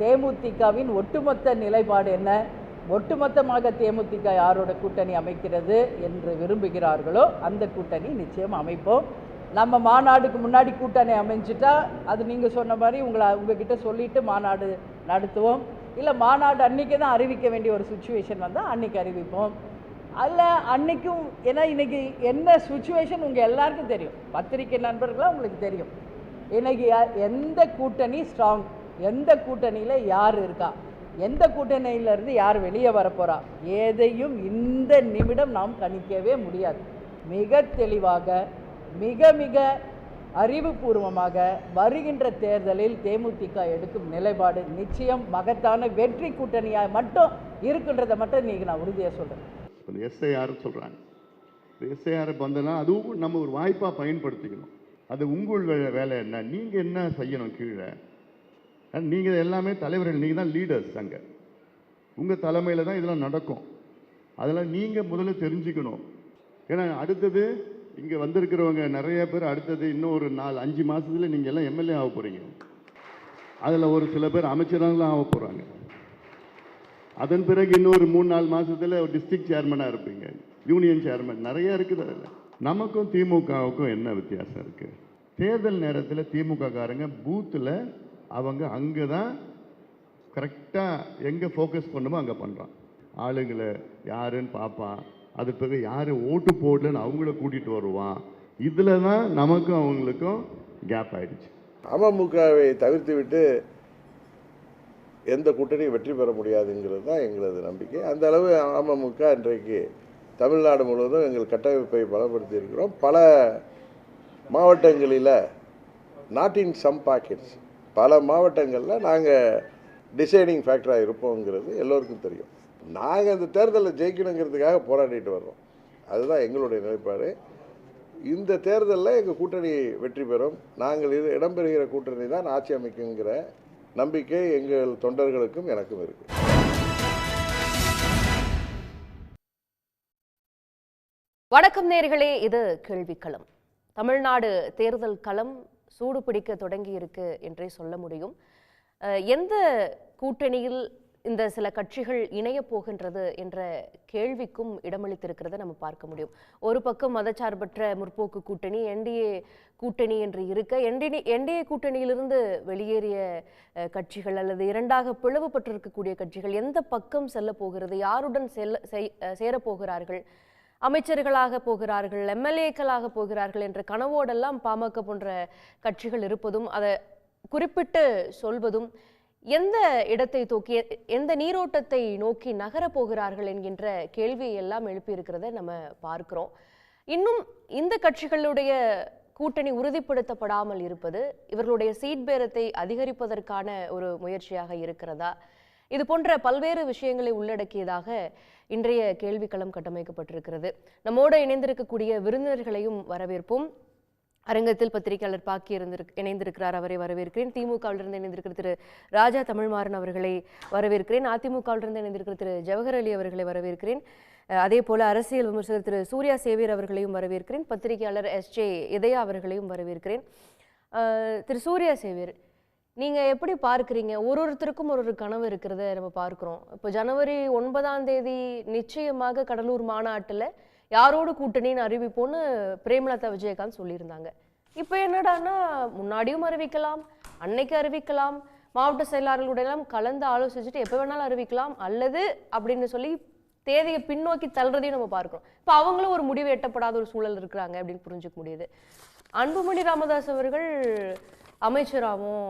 தேமுதிகவின் ஒட்டுமொத்த நிலைப்பாடு என்ன, ஒட்டுமொத்தமாக தேமுதிக யாரோட கூட்டணி அமைக்கிறது என்று விரும்புகிறார்களோ அந்த கூட்டணி நிச்சயம் அமைப்போம். நம்ம மாநாடுக்கு முன்னாடி கூட்டணி அமைஞ்சிட்டா அது நீங்கள் சொன்ன மாதிரி உங்ககிட்ட சொல்லிவிட்டு மாநாடு நடத்துவோம். இல்லை மாநாடு அன்றைக்கி தான் அறிவிக்க வேண்டிய ஒரு சுச்சுவேஷன் வந்தால் அன்றைக்கி அறிவிப்போம். அதில் அன்றைக்கும் ஏன்னா இன்றைக்கி என்ன சுச்சுவேஷன் உங்கள் எல்லாருக்கும் தெரியும், பத்திரிகை நண்பர்களாக உங்களுக்கு தெரியும். இன்றைக்கி எந்த கூட்டணி ஸ்ட்ராங், எந்த கூட்டணியில் யார் இருக்கா, எந்த கூட்டணியிலேருந்து யார் வெளியே வரப்போகிறா, எதையும் இந்த நிமிடம் நாம் கணிக்கவே முடியாது. மிக தெளிவாக மிக மிக அறிவுபூர்வமாக வருகின்ற தேர்தலில் தேமுதிக எடுக்கும் நிலைப்பாடு நிச்சயம் மகத்தான வெற்றி கூட்டணியாக மட்டும் இருக்கின்றதை மட்டும் நீங்கள் நான் உறுதியாக சொல்கிறேன். எஸ்ஐஆர் சொல்கிறாங்க, எஸ்ஐஆர் வந்தனா அதுவும் நம்ம ஒரு வாய்ப்பாக பயன்படுத்திக்கணும். அது உங்கள் வேலை என்ன, நீங்கள் என்ன செய்யணும் கீழே. நீங்கள் எல்லாமே தலைவர்கள், நீங்கள் தான் லீடர்ஸ். அங்கே உங்கள் தலைமையில் தான் இதெல்லாம் நடக்கும். அதெல்லாம் நீங்கள் முதல்ல தெரிஞ்சுக்கணும். ஏன்னா அடுத்தது இங்கே வந்திருக்கிறவங்க நிறைய பேர் அடுத்தது இன்னும் ஒரு 4-5 மாதத்தில் நீங்கள் எல்லாம் எம்எல்ஏ ஆக போகிறீங்க. அதில் ஒரு சில பேர் அமைச்சராகலாம் ஆக போகிறாங்க. அதன் பிறகு இன்னொரு 3-4 மாதத்தில் ஒரு டிஸ்ட்ரிக்ட் சேர்மனாக இருப்பீங்க, யூனியன் சேர்மன், நிறைய இருக்குது. அதில் நமக்கும் திமுகவுக்கும் என்ன வித்தியாசம் இருக்குது? தேர்தல் நேரத்தில் திமுக காரங்க பூத்தில் அவங்க அங்கே தான் கரெக்டாக எங்கே ஃபோக்கஸ் பண்ணுமோ அங்கே பண்ணுறான். ஆளுங்களை யாருன்னு பார்ப்பான், அது பிறகு யார் ஓட்டு போடலன்னு அவங்கள கூட்டிகிட்டு வருவான். இதில் தான் நமக்கும் அவங்களுக்கும் கேப் ஆகிடுச்சு. அமமுகவை தவிர்த்து விட்டு எந்த கூட்டணியும் வெற்றி பெற முடியாதுங்கிறது தான் எங்களது நம்பிக்கை. அந்த அளவு அமமுக இன்றைக்கு தமிழ்நாடு முழுவதும் எங்கள் கட்டமைப்பை பலப்படுத்தி இருக்கிறோம். பல மாவட்டங்களில் நாட் இன் சம் பாக்கெட்ஸ், பல மாவட்டங்களில் நாங்கள் டிசைடிங் ஃபேக்டராக இருப்போங்கிறது எல்லோருக்கும் தெரியும். நாங்கள் அந்த தேர்தலில் ஜெயிக்கணுங்கிறதுக்காக போராடிட்டு வர்றோம். அதுதான் எங்களுடைய நிலைப்பாடு. இந்த தேர்தலில் எங்கள் கூட்டணி வெற்றி பெறும். நாங்கள் இடம்பெறுகிற கூட்டணி தான் ஆட்சி அமைக்குங்கிற நம்பிக்கை எங்கள் தொண்டர்களுக்கும் எனக்கும் இருக்கு. வணக்கம் நேயர்களே, இது கேள்விக்களம். தமிழ்நாடு தேர்தல் களம் சூடு பிடிக்க தொடங்கி இருக்கு என்றே சொல்ல முடியும். எந்த கூட்டணியில் இந்த சில கட்சிகள் இணைய போகின்றது என்ற கேள்விக்கும் இடமளித்திருக்கிறத நம்ம பார்க்க முடியும். ஒரு பக்கம் மதச்சார்பற்ற முற்போக்கு கூட்டணி, என்டிஏ கூட்டணி என்று இருக்க, என்டிஏ கூட்டணியிலிருந்து வெளியேறிய கட்சிகள் அல்லது இரண்டாக பிளவுபட்டிருக்கக்கூடிய கட்சிகள் எந்த பக்கம் செல்ல போகிறது, யாருடன் சேரப்போகிறார்கள், அமைச்சர்களாக போகிறார்கள், எம்எல்ஏக்களாக போகிறார்கள் என்ற கனவோடெல்லாம் பாமக போன்ற கட்சிகள் இருப்பதும் அதை குறிப்பிட்டு சொல்வதும் எந்த இடத்தை தூக்கி எந்த நீரோட்டத்தை நோக்கி நகரப் போகிறார்கள் என்கின்ற கேள்வியை எல்லாம் எழுப்பியிருக்கிறத நம்ம பார்க்கிறோம். இன்னும் இந்த கட்சிகளுடைய கூட்டணி உறுதிப்படுத்தப்படாமல் இருப்பது இவர்களுடைய சீட் பேரத்தை அதிகரிப்பதற்கான ஒரு முயற்சியாக இருக்கிறதா? இது போன்ற பல்வேறு விஷயங்களை உள்ளடக்கியதாக இன்றைய கேள்விக்களம் கட்டமைக்கப்பட்டிருக்கிறது. நம்மோடு இணைந்திருக்கக்கூடிய விருந்தினர்களையும் வரவேற்போம். அரங்கத்தில் பத்திரிகையாளர் பாக்கி இணைந்திருக்கிறார், அவரை வரவேற்கிறேன். திமுகவிலிருந்து இணைந்திருக்கிற திரு ராஜா தமிழ்மாறன் அவர்களை வரவேற்கிறேன். அதிமுகவிலிருந்து இணைந்திருக்கிற திரு ஜவஹர் அலி அவர்களை வரவேற்கிறேன். அதே போல அரசியல் விமர்சகர் திரு சூர்யா சேவியர் அவர்களையும் வரவேற்கிறேன். பத்திரிகையாளர் எஸ்ஜே இதயா அவர்களையும் வரவேற்கிறேன். திரு சூர்யா சேவியர், நீங்க எப்படி பார்க்குறீங்க? ஒருத்தருக்கும் ஒரு கனவு இருக்கிறத நம்ம பார்க்கிறோம். இப்போ ஜனவரி 9 நிச்சயமாக கடலூர் மாநாட்டில் யாரோடு கூட்டணின்னு அறிவிப்போன்னு பிரேமலதா விஜயகாந்த் சொல்லியிருந்தாங்க. இப்போ என்னடான்னா முன்னாடியும் அறிவிக்கலாம், அன்னைக்கு அறிவிக்கலாம், மாவட்ட செயலாளர்களுடையெல்லாம் கலந்து ஆலோசிச்சுட்டு எப்போ வேணாலும் அறிவிக்கலாம், அல்லது அப்படின்னு சொல்லி தேதியை பின்னோக்கி தள்ளுறதையும் நம்ம பார்க்கிறோம். இப்போ அவங்களும் ஒரு முடிவு எட்டப்படாத ஒரு சூழல் இருக்கிறாங்க அப்படின்னு புரிஞ்சுக்க முடியுது. அன்புமணி ராமதாஸ் அவர்கள் அமைச்சராகவும்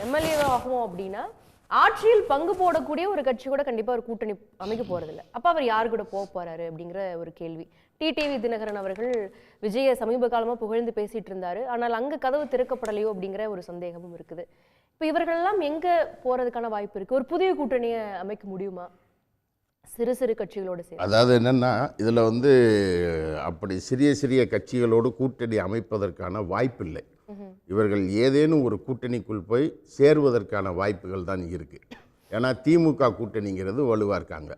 எம்எல்ஏவாகவும் அப்படின்னா ஆட்சியில் பங்கு போடக்கூடிய ஒரு கட்சி கூட கண்டிப்பாக ஒரு கூட்டணி அமைக்க போறதில்லை. அப்போ அவர் யாரு கூட போக போறாரு அப்படிங்கிற ஒரு கேள்வி. டிடிவி தினகரன் அவர்கள் விஜய சமீப காலமாக புகழ்ந்து பேசிட்டு இருந்தாரு. ஆனால் அங்கே கதவு திறக்கப்படலையோ அப்படிங்கிற ஒரு சந்தேகமும் இருக்குது. இப்போ இவர்களெல்லாம் எங்க போறதுக்கான வாய்ப்பு இருக்கு? ஒரு புதிய கூட்டணியை அமைக்க முடியுமா சிறு சிறு கட்சிகளோடு சேர்ந்து? அதாவது என்னன்னா, இதில் அப்படி சிறிய கட்சிகளோடு கூட்டணி அமைப்பதற்கான வாய்ப்பு இல்லை. இவர்கள் ஏதேனும் ஒரு கூட்டணிக்குள் போய் சேருவதற்கான வாய்ப்புகள் தான் இருக்குது. ஏன்னா திமுக கூட்டணிங்கிறது வலுவாக இருக்காங்க.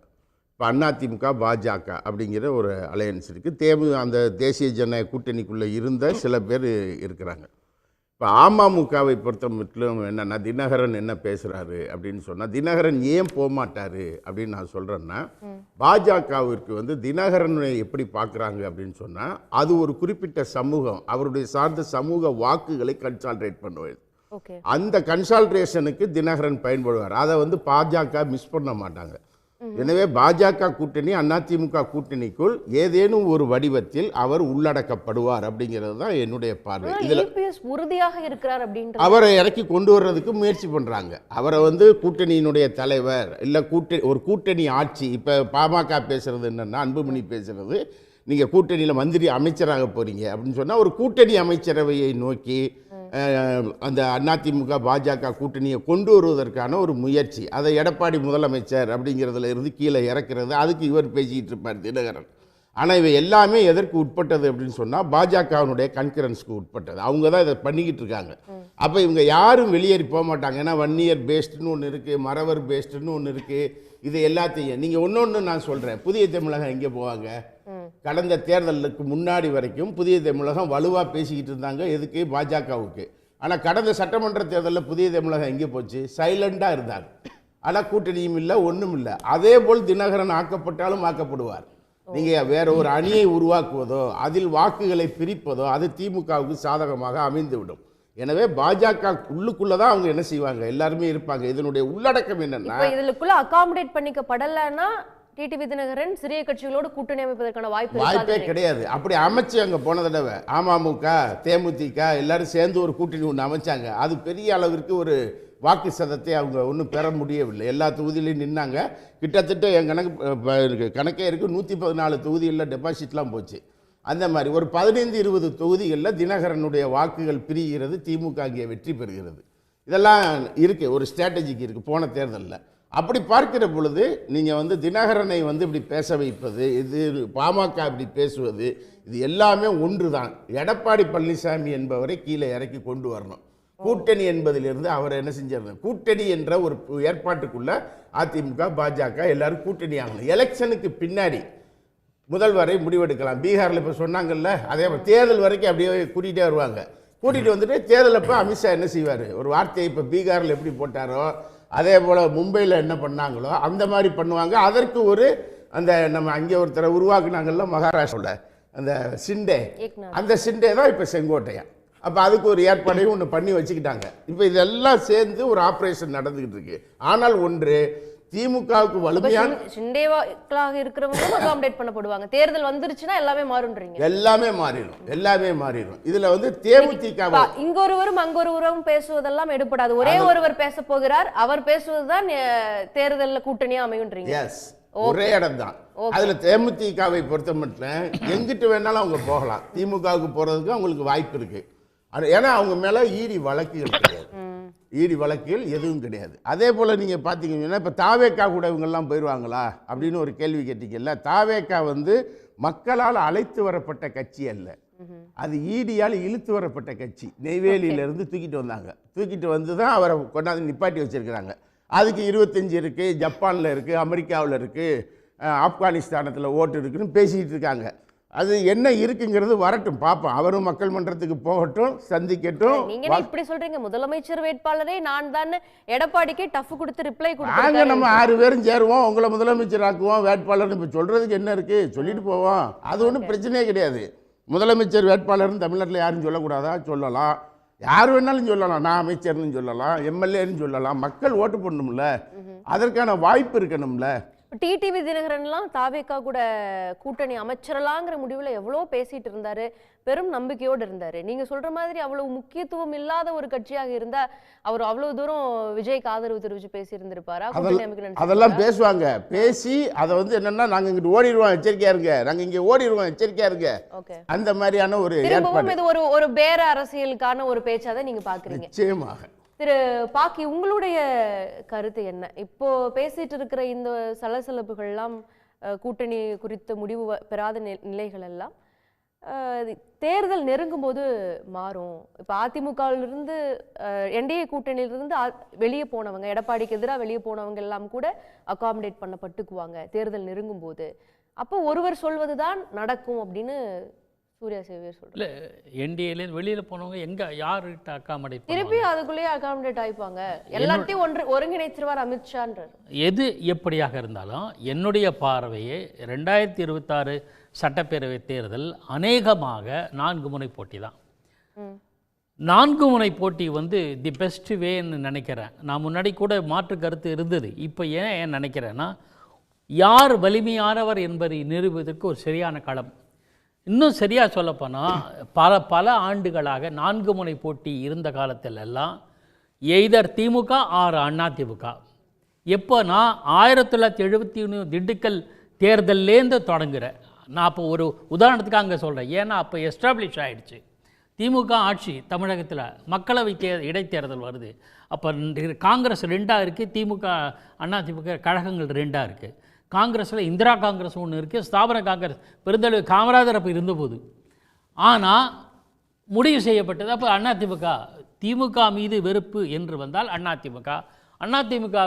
இப்போ அதிமுக பாஜக அப்படிங்கிற ஒரு அலையன்ஸ் இருக்குது. அந்த தேசிய ஜனநாயக கூட்டணிக்குள்ளே இருந்த சில பேர் இருக்கிறாங்க. இப்போ இப்போ அமமுகவை பொறுத்த மட்டும் என்னன்னா தினகரன் என்ன பேசுகிறாரு அப்படின்னு சொன்னால் தினகரன் ஏன் போகமாட்டாரு அப்படின்னு நான் சொல்கிறேன்னா பாஜகவிற்கு வந்து தினகரனை எப்படி பார்க்குறாங்க அப்படின்னு சொன்னால் அது ஒரு குறிப்பிட்ட சமூகம் அவருடைய சார்ந்த சமூக வாக்குகளை கன்சால்ட்ரேட் பண்ணுவது. அந்த கன்சால்ட்ரேஷனுக்கு தினகரன் பயன்படுவார். அதை வந்து பாஜக மிஸ் பண்ண மாட்டாங்க. எனவே பாஜக கூட்டணி அதிமுக கூட்டணிக்குள் ஏதேனும் ஒரு வடிவத்தில் அவர் உள்ளடக்கப்படுவார் அப்படிங்கிறது தான் என்னுடைய பார்வை. இதுல உறுதியாக இருக்கிறார் அப்படின்ற அவரை இறக்கி கொண்டு வர்றதுக்கு முயற்சி பண்றாங்க. அவரை வந்து கூட்டணியினுடைய தலைவர் இல்ல ஒரு கூட்டணி ஆட்சி. இப்ப பாமக பேசுறது என்னன்னா, அன்புமணி பேசுறது நீங்க கூட்டணியில மந்திரி அமைச்சராக போறீங்க அப்படின்னு சொன்னா ஒரு கூட்டணி அமைச்சரவையை நோக்கி அந்த அதிமுக பாஜக கூட்டணியை கொண்டு வருவதற்கான ஒரு முயற்சி. அதை எடப்பாடி முதலமைச்சர் அப்படிங்கிறதுல இருந்து கீழே இறக்குறது, அதுக்கு இவர் பேசிக்கிட்டு இருப்பார் தினகரன். ஆனால் இவை எல்லாமே எதற்கு உட்பட்டது அப்படின்னு சொன்னால் பாஜகவினுடைய கன்கரன்ஸ்க்கு உட்பட்டது. அவங்க தான் இதை பண்ணிக்கிட்டு இருக்காங்க. அப்போ இவங்க யாரும் வெளியேறி போக மாட்டாங்க. ஏன்னா வன்னியர் பேஸ்டுன்னு ஒன்று இருக்குது, மறவர் பேஸ்டுன்னு ஒன்று இருக்குது. இது எல்லாத்தையும் நீங்கள் ஒன்று நான் சொல்கிறேன். புதிய தமிழகம் எங்கே போவாங்க? கடந்த தேர்தலுக்கு முன்னாடி வரைக்கும் புதிய தமிழகம் வலுவாக பேசிக்கிட்டு இருந்தாங்க. எதுக்கு? பாஜகவுக்கு. ஆனால் கடந்த சட்டமன்ற தேர்தலில் புதிய தமிழகம் எங்கே போச்சு? சைலண்டாக இருந்தாங்க. ஆனால் கூட்டணியும் இல்லை, ஒன்றும் இல்லை. அதே போல் தினகரன் ஆக்கப்பட்டாலும் ஆக்கப்படுவார். நீங்கள் வேற ஒரு அணியை உருவாக்குவதோ அதில் வாக்குகளை பிரிப்பதோ அது திமுகவுக்கு சாதகமாக அமைந்துவிடும். எனவே பாஜக உள்ளுக்குள்ளதான் அவங்க என்ன செய்வாங்க, எல்லாருமே இருப்பாங்க. இதனுடைய உள்ளடக்கம் என்னன்னா, இதுக்குள்ள அகாமடேட் பண்ணிக்கப்படலைன்னா டிடிவி தினகரன் சிறிய கட்சிகளோடு கூட்டணி அமைப்பதற்கான வாய்ப்பே கிடையாது. அப்படி அமைச்சு அங்க போன தடவை அமமுக தேமுதிக எல்லாரும் சேர்ந்து ஒரு கூட்டணி ஒன்று அமைச்சாங்க. அது பெரிய அளவிற்கு ஒரு வாக்கு சதத்தை அவங்க ஒன்றும் பெற முடியவில்லை. எல்லா தொகுதியிலையும் நின்னாங்க. கிட்டத்தட்ட என் கணக்கே இருக்கு 114 தொகுதிகளில் டெபாசிட்லாம் போச்சு. அந்த மாதிரி ஒரு 15-20 தொகுதிகளில் தினகரனுடைய வாக்குகள் பிரிகிறது, திமுக அங்கே வெற்றி பெறுகிறது. இதெல்லாம் இருக்கு, ஒரு ஸ்ட்ராட்டஜிக்கு இருக்கு போன தேர்தலில். அப்படி பார்க்கிற பொழுது நீங்கள் வந்து தினகரனை வந்து இப்படி பேச வைப்பது, இது பாமக இப்படி பேசுவது, இது எல்லாமே ஒன்று தான். எடப்பாடி பழனிசாமி என்பவரை கீழே இறக்கி கொண்டு வரணும். கூட்டணி என்பதிலிருந்து அவர் என்ன செஞ்சிருந்தார், கூட்டணி என்ற ஒரு ஏற்பாட்டுக்குள்ள அதிமுக பாஜக எல்லாரும் கூட்டணி ஆகணும். எலெக்ஷனுக்கு பின்னாடி முதல்வரை முடிவெடுக்கலாம். பீகாரில் இப்போ சொன்னாங்கல்ல, அதே தேர்தல் வரைக்கும் அப்படியே கூட்டிகிட்டே வருவாங்க. கூட்டிகிட்டு வந்துட்டு தேர்தல் அப்போ அமித்ஷா என்ன செய்வார், ஒரு வார்த்தையை இப்போ பீகாரில் எப்படி போட்டாரோ அதே போல் மும்பையில் என்ன பண்ணாங்களோ அந்த மாதிரி பண்ணுவாங்க. அதற்கு ஒரு அந்த நம்ம அங்கே ஒருத்தரை உருவாக்குனாங்கல்ல மகாராஷ்டிராவில், அந்த சிண்டே, அந்த சிண்டே தான் இப்போ செங்கோட்டையன். அப்போ அதுக்கு ஒரு ஏற்பாடையும் ஒன்று பண்ணி வச்சுக்கிட்டாங்க. இப்போ இதெல்லாம் சேர்ந்து ஒரு ஆப்ரேஷன் நடந்துக்கிட்டு இருக்கு. ஆனால் ஒன்று, திமுகவுக்கு வலிமையான சிண்டேவாக இருக்கிறவங்க அகாமடேட் பண்ணப்படுவாங்க. தேர்தல் வந்துருச்சுன்னா எல்லாமே மாறுன்றீங்க. எல்லாமே மாறிடும். இதுல வந்து தேமுதிக இங்க ஒருவரும் அங்க ஒருவரும் பேசுவதெல்லாம் எடுபடாது. ஒரே ஒருவர் பேச போகிறார், அவர் பேசுவதுதான் தேர்தலில் கூட்டணியா அமையுன்றீங்க. எஸ், ஒரே இடம் தான். அதுல தேமுதிகவை பொறுத்த மட்டும் எங்கிட்டு வேணாலும் அவங்க போகலாம். திமுகவுக்கு போறதுக்கு அவங்களுக்கு வாய்ப்பு இருக்கு. ஏன்னா அவங்க மேல ஈடி வழக்குகள் கிடையாது, ஈடி வழக்குகள் எதுவும் கிடையாது. அதே போல் நீங்கள் பார்த்தீங்கன்னா இப்போ தாவேக்கா கூட இவங்கெல்லாம் போயிடுவாங்களா அப்படின்னு ஒரு கேள்வி கேட்டீங்கல்ல. தாவேக்கா வந்து மக்களால் அழைத்து வரப்பட்ட கட்சி அல்ல, அது ஈடியால் இழுத்து வரப்பட்ட கட்சி. நெய்வேலியிலேருந்து தூக்கிட்டு வந்தாங்க. தூக்கிட்டு வந்து தான் அவரை கொண்டாந்து நிப்பாட்டி வச்சுருக்கிறாங்க. அதுக்கு 25 இருக்குது, ஜப்பானில் இருக்குது, அமெரிக்காவில் இருக்குது, ஆப்கானிஸ்தானத்தில் ஓட்டு இருக்குன்னு பேசிக்கிட்டு இருக்காங்க. அது என்ன இருக்குங்கிறது வரட்டும், பார்ப்போம். அவரும் மக்கள் மன்றத்துக்கு போகட்டும், சந்திக்கட்டும். நீங்க இப்படி சொல்றீங்க, முதலமைச்சர் வேட்பாளரே நான் தான் எடப்பாடிக்கு டஃப் கொடுத்து ரிப்ளை கொடுத்தாங்க. நாங்க நம்ம 6 பேரும் சேருவோம், உங்களை முதலமைச்சர் ஆக்குவோம், வேட்பாளர் இப்ப சொல்றதுக்கு என்ன இருக்கு, சொல்லிட்டு போவோம். அது ஒன்றும் பிரச்சனையே கிடையாது. முதலமைச்சர் வேட்பாளர்னு தமிழ்நாட்டில் யாரும் சொல்லக்கூடாதா? சொல்லலாம், யார் வேணாலும் சொல்லலாம். நான் அமைச்சர்னு சொல்லலாம், எம்எல்ஏன்னு சொல்லலாம். மக்கள் ஓட்டு போடணும்ல, அதற்கான வாய்ப்பு இருக்கணும்ல. டிடிவி தினகரன்லாம் தாவேக்கா கூட கூட்டணி அமைச்சரலாங்கிற முடிவில் எவ்வளோ பேசிட்டு இருந்தாரு, பெரும் நம்பிக்கையோடு இருந்தாரு. நீங்க சொல்ற மாதிரி அவ்வளவு முக்கியத்துவம் இல்லாத ஒரு கட்சியாக இருந்தா அவர் அவ்வளவு தூரம் விஜய்க்கு ஆதரவு தெரிவிச்சு பேசி இருந்திருப்பாரா? அதெல்லாம் பேசுவாங்க. பேசி அதை வந்து என்னன்னா, நாங்க இங்கிட்டு ஓடிடுவோம், எச்சரிக்கையா இருங்க, நாங்க இங்க ஓடிடுவோம், எச்சரிக்கையா இருங்க, அந்த மாதிரியான ஒரு ஏற்பாடு. இது ஒரு பேர அரசியலுக்கான ஒரு பேச்சாதான் நீங்க பாக்குறீங்க. நிச்சயமாக. திரு பாக்கி, உங்களுடைய கருத்து என்ன? இப்போ பேசிட்டு இருக்கிற இந்த சலசலப்புகள்லாம், கூட்டணி குறித்த முடிவு பெறாத நிலைகள் எல்லாம் தேர்தல் நெருங்கும் போது மாறும். இப்போ அதிமுகவிலிருந்து என்டிஏ கூட்டணியிலிருந்து வெளியே போனவங்க, எடப்பாடிக்கு எதிராக வெளியே போனவங்க எல்லாம் கூட அகாமடேட் பண்ணப்பட்டுக்குவாங்க தேர்தல் நெருங்கும் போது. அப்போ ஒருவர் சொல்வதுதான் நடக்கும் அப்படின்னு சூர்யா சேவியர் சொல்றாரு. இல்லை என்டிஏலேருந்து வெளியில் போனவங்க எங்கே யார்கிட்ட அக்காமடேட் திருப்பி அதுக்குள்ளேயே அகாமடேட் ஆயிப்பாங்க. எல்லாத்தையும் ஒருங்கிணைச்சிருவார் அமித்ஷான்றார். எது எப்படியாக இருந்தாலும் என்னுடைய பார்வையே 2026 சட்டப்பேரவை தேர்தல் அநேகமாக 4 முனை போட்டி தான். 4 முனை போட்டி வந்து தி பெஸ்ட் வேன்னு நினைக்கிறேன். நான் முன்னாடி கூட மாற்று கருத்து இருந்தது. இப்போ ஏன் நினைக்கிறேன்னா, யார் வலிமையானவர் என்பதை நிரூபிப்பதற்கு ஒரு சரியான களம். இன்னும் சரியாக சொல்லப்போனால் பல ஆண்டுகளாக 4 முனை போட்டி இருந்த காலத்திலெல்லாம் எய்தர் திமுக ஆர் அதிமுக. எப்போனா 1971 திண்டுக்கல் தேர்தல்லேருந்து தொடங்குகிறேன். நான் அப்போ ஒரு உதாரணத்துக்கு அங்கே சொல்கிறேன். ஏன்னா அப்போ எஸ்டாப்ளிஷ் ஆகிடுச்சு திமுக ஆட்சி தமிழகத்தில். மக்களவை இடைத்தேர்தல் வருது. அப்போ காங்கிரஸ் 2ஆக இருக்குது, திமுக அதிமுக கழகங்கள் 2ஆக இருக்குது. காங்கிரஸில் இந்திரா காங்கிரஸ் ஒன்று இருக்குது, ஸ்தாபன காங்கிரஸ் பெருந்தலைவர் காமராஜர் அப்போ இருந்தபோது. ஆனால் முடிவு செய்யப்பட்டது அப்போ அதிமுக. திமுக மீது வெறுப்பு என்று வந்தால் அதிமுக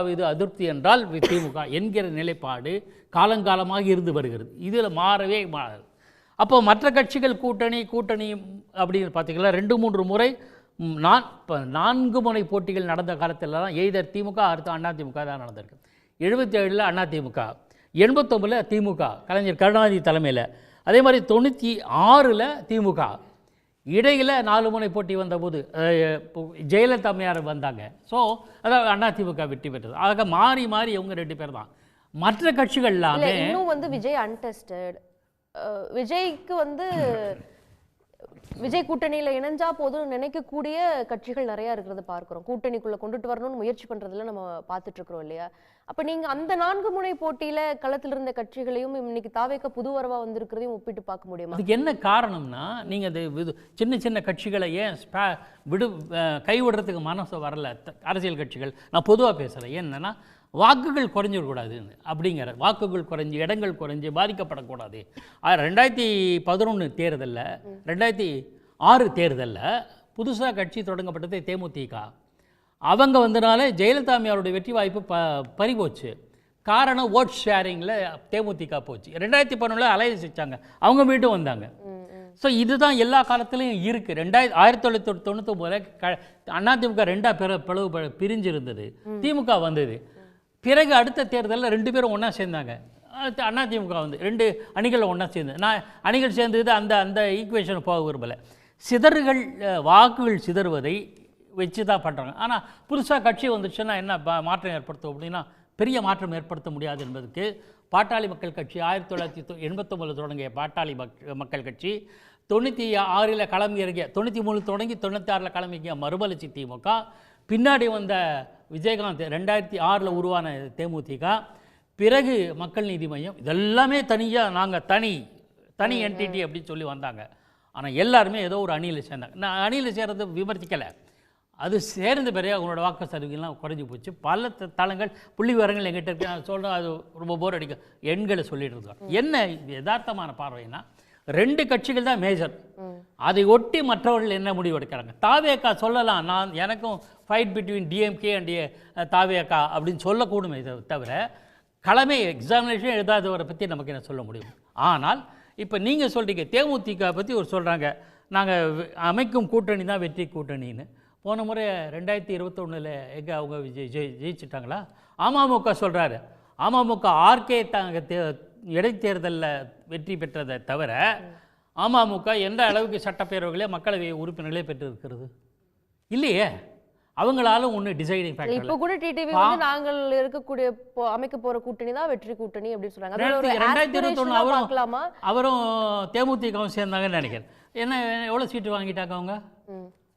மீது அதிருப்தி என்றால் திமுக என்கிற நிலைப்பாடு காலங்காலமாக இருந்து வருகிறது. இதில் மாறவே மாறாது. அப்போ மற்ற கட்சிகள் கூட்டணி அப்படின்னு பார்த்தீங்கன்னா 2-3 முறை இப்போ 4 முனை போட்டிகள் நடந்த காலத்திலலாம் எய்தர் திமுக அடுத்து அதிமுக தான் நடந்திருக்கு. 77 அதிமுக, 89 திமுக கலைஞர் கருணாநிதி தலைமையில், அதே மாதிரி 96 திமுக. இடையில் 4 முனை போட்டி வந்தபோது ஜெயலலிதா அம்மையார் வந்தாங்க. ஸோ அதாவது அதிமுக வெற்றி பெற்றது. ஆக மாறி இவங்க 2 பேர் தான். மற்ற கட்சிகள் எல்லாமே இன்னும் வந்து விஜய் அன்டெஸ்டட். விஜய்க்கு வந்து விஜய் கூட்டணியில் இணைஞ்சா போதும் நினைக்கக்கூடிய கட்சிகள் நிறையா இருக்கிறத பார்க்குறோம். கூட்டணிக்குள்ளே கொண்டுட்டு வரணும்னு முயற்சி பண்ணுறதுல நம்ம பார்த்துட்டு இருக்கிறோம் இல்லையா? அப்போ நீங்கள் அந்த 4 முனை போட்டியில் களத்தில் இருந்த கட்சிகளையும் இன்னைக்கு தாவேக்க புது வரவாக வந்திருக்கிறதையும் ஒப்பிட்டு பார்க்க முடியுமா? அதுக்கு என்ன காரணம்னா, நீங்கள் அது சின்ன கட்சிகளை ஏன் கைவிடுறதுக்கு மனசு வரல அரசியல் கட்சிகள். நான் பொதுவாக பேசுகிறேன். என்னன்னா வாக்குகள் குறைஞ்சிடக்கூடாதுன்னு அப்படிங்கிற வாக்குகள் குறைஞ்சி இடங்கள் குறைஞ்சி பாதிக்கப்படக்கூடாது. 2011 தேர்தலில் 2006 தேர்தலில் புதுசாக கட்சி தொடங்கப்பட்டது தேமுதிக. அவங்க வந்தனால ஜெயலலிதா அம்மையாருடைய வெற்றி வாய்ப்பு பறிபோச்சு. காரணம் ஓட் ஷேரிங்கில் தேமுதிக போச்சு. 2011 அலையன்ஸ் வச்சாங்க, அவங்க மீண்டும் வந்தாங்க. ஸோ இதுதான் எல்லா காலத்துலையும் இருக்குது. 1999 அதிமுக 2ஆக பிரிஞ்சிருந்தது, திமுக வந்தது. பிறகு அடுத்த தேர்தலில் 2 பேரும் ஒன்றா சேர்ந்தாங்க. அதிமுக வந்து 2 அணிகளில் ஒன்றா சேர்ந்து அணிகள் சேர்ந்தது அந்த ஈக்குவேஷன் போக விரும்பலை. வாக்குகள் சிதறுவதை வச்சு தான் பண்ணுறாங்க. ஆனால் புதுசாக கட்சி வந்துச்சுன்னா என்ன மாற்றம் ஏற்படுத்தும் அப்படின்னா, பெரிய மாற்றம் ஏற்படுத்த முடியாது என்பதற்கு பாட்டாளி மக்கள் கட்சி 1989 தொடங்கிய பாட்டாளி மக்கள் கட்சி 96 களம் இறங்கிய 93 தொடங்கி 96 களம் இறங்கிய மறுமலர்ச்சி திமுக, பின்னாடி வந்த விஜயகாந்த் 2006 உருவான தேமுதிக, பிறகு மக்கள் நீதி மையம், இதெல்லாமே தனியாக நாங்கள் தனி என்டிடி அப்படின்னு சொல்லி வந்தாங்க. ஆனால் எல்லாருமே ஏதோ ஒரு அணியில் சேர்ந்தாங்க. நான் அணியில் சேர்றது விமர்சிக்கலை. அது சேர்ந்த பிறகு அவங்களோட வாக்கு சதவீதம்லாம் குறைஞ்சி போச்சு. பல தளங்கள் புள்ளி விவரங்கள் எங்கிட்ட இருக்கு. நான் சொல்கிறேன், அது ரொம்ப போர் அடிக்கும். எண்களை சொல்லிட்டு இருக்கோம். என்ன யதார்த்தமான பார்வைன்னா, 2 கட்சிகள் தான் மேஜர். அதை ஒட்டி மற்றவர்கள் என்ன முடிவு எடுக்கிறாங்க? தாவேக்கா சொல்லலாம், நான் எனக்கும் ஃபைட் பிட்வீன் டிஎம்கே அண்ட் தாவேக்கா அப்படின்னு சொல்லக்கூடும். இதை தவிர களமே எக்ஸாமினேஷன் எழுதாதவரை பற்றி நமக்கு என்ன சொல்ல முடியும்? ஆனால் இப்போ நீங்கள் சொல்கிறீங்க தேமுதிக பற்றி ஒரு சொல்கிறாங்க, நாங்கள் அமைக்கும் கூட்டணி தான் வெற்றி கூட்டணின்னு. போன முறை 2021 எங்கே அவங்க ஜெயிச்சிட்டாங்களா? அமமுக சொல்கிறாரு. அமமுக ஆர்கே தாங்க இடைத்தேர்தலில் வெற்றி பெற்றதை தவிர அமமுக எந்த அளவுக்கு சட்டப்பேரவைகளே மக்களவை உறுப்பினர்களே பெற்றிருக்கிறது இல்லையே. அவங்களால ஒன்று டிசைடிங் ஃபேக்டர். இப்போ கூட டிடிவி வந்து நாங்கள் இருக்கக்கூடிய அமைக்க போற கூட்டணி தான் வெற்றி கூட்டணி அப்படின்னு சொல்றாங்க. 2021 அவரும் தேமுதிகவும் சேர்ந்தாங்கன்னு நினைக்கிறேன். என்ன எவ்வளோ சீட்டு வாங்கிட்டாங்க அவங்க?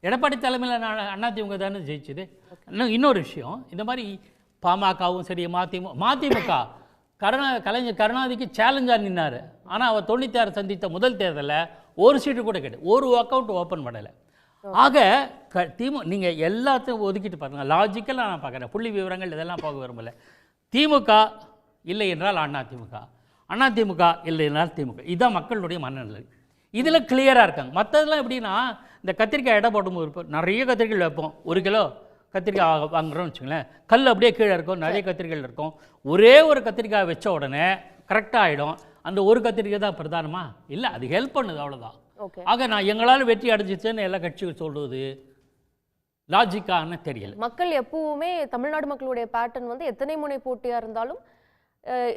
எடப்பாடி தலைமையில் அதிமுக தானே ஜெயிச்சது. இன்னொரு விஷயம், இந்த மாதிரி பாமகவும் சரி மதிமுக கலைஞர் கருணாநிதிக்கு சேலஞ்சாக நின்னார். ஆனால் அவர் 96 சந்தித்த முதல் தேர்தலில் ஒரு சீட்டு கூட கிடையாது, ஒரு அக்கௌண்ட் ஓப்பன் பண்ணலை. ஆக நீங்கள் எல்லாத்தையும் ஒதுக்கிட்டு பாருங்க. லாஜிக்கலாக நான் பார்க்குறேன், புள்ளி விவரங்கள் இதெல்லாம் பார்க்க விரும்பலை. திமுக இல்லை என்றால் அதிமுக இல்லை என்றால் திமுக. இதுதான் மக்களுடைய மனநிலை. இதில் கிளியராக இருக்காங்க. மற்றதெல்லாம் எப்படின்னா, இந்த கத்திரிக்காய் எடை போடும்போது நிறைய கத்திரிக்காய் வைப்போம். 1 கிலோ கத்திரிக்காய் வாங்குறோம்னு வச்சுங்களேன், கல் அப்படியே கீழே இருக்கும், நிறைய கத்திரிக்காய் இருக்கும். ஒரே ஒரு கத்திரிக்காய் வச்ச உடனே கரெக்டாக ஆகிடும். அந்த ஒரு கத்திரிக்காய் தான் பிரதானமா? இல்லை, அது ஹெல்ப் பண்ணுது, அவ்வளோதான். ஓகே. ஆக நான் எங்களால் வெற்றி அடைஞ்சிச்சேன்னு எல்லா கட்சிகள் சொல்றது லாஜிக்கான தெரியல. மக்கள் எப்பவுமே தமிழ்நாடு மக்களுடைய பேட்டர்ன் வந்து எத்தனை முனை போட்டியா இருந்தாலும்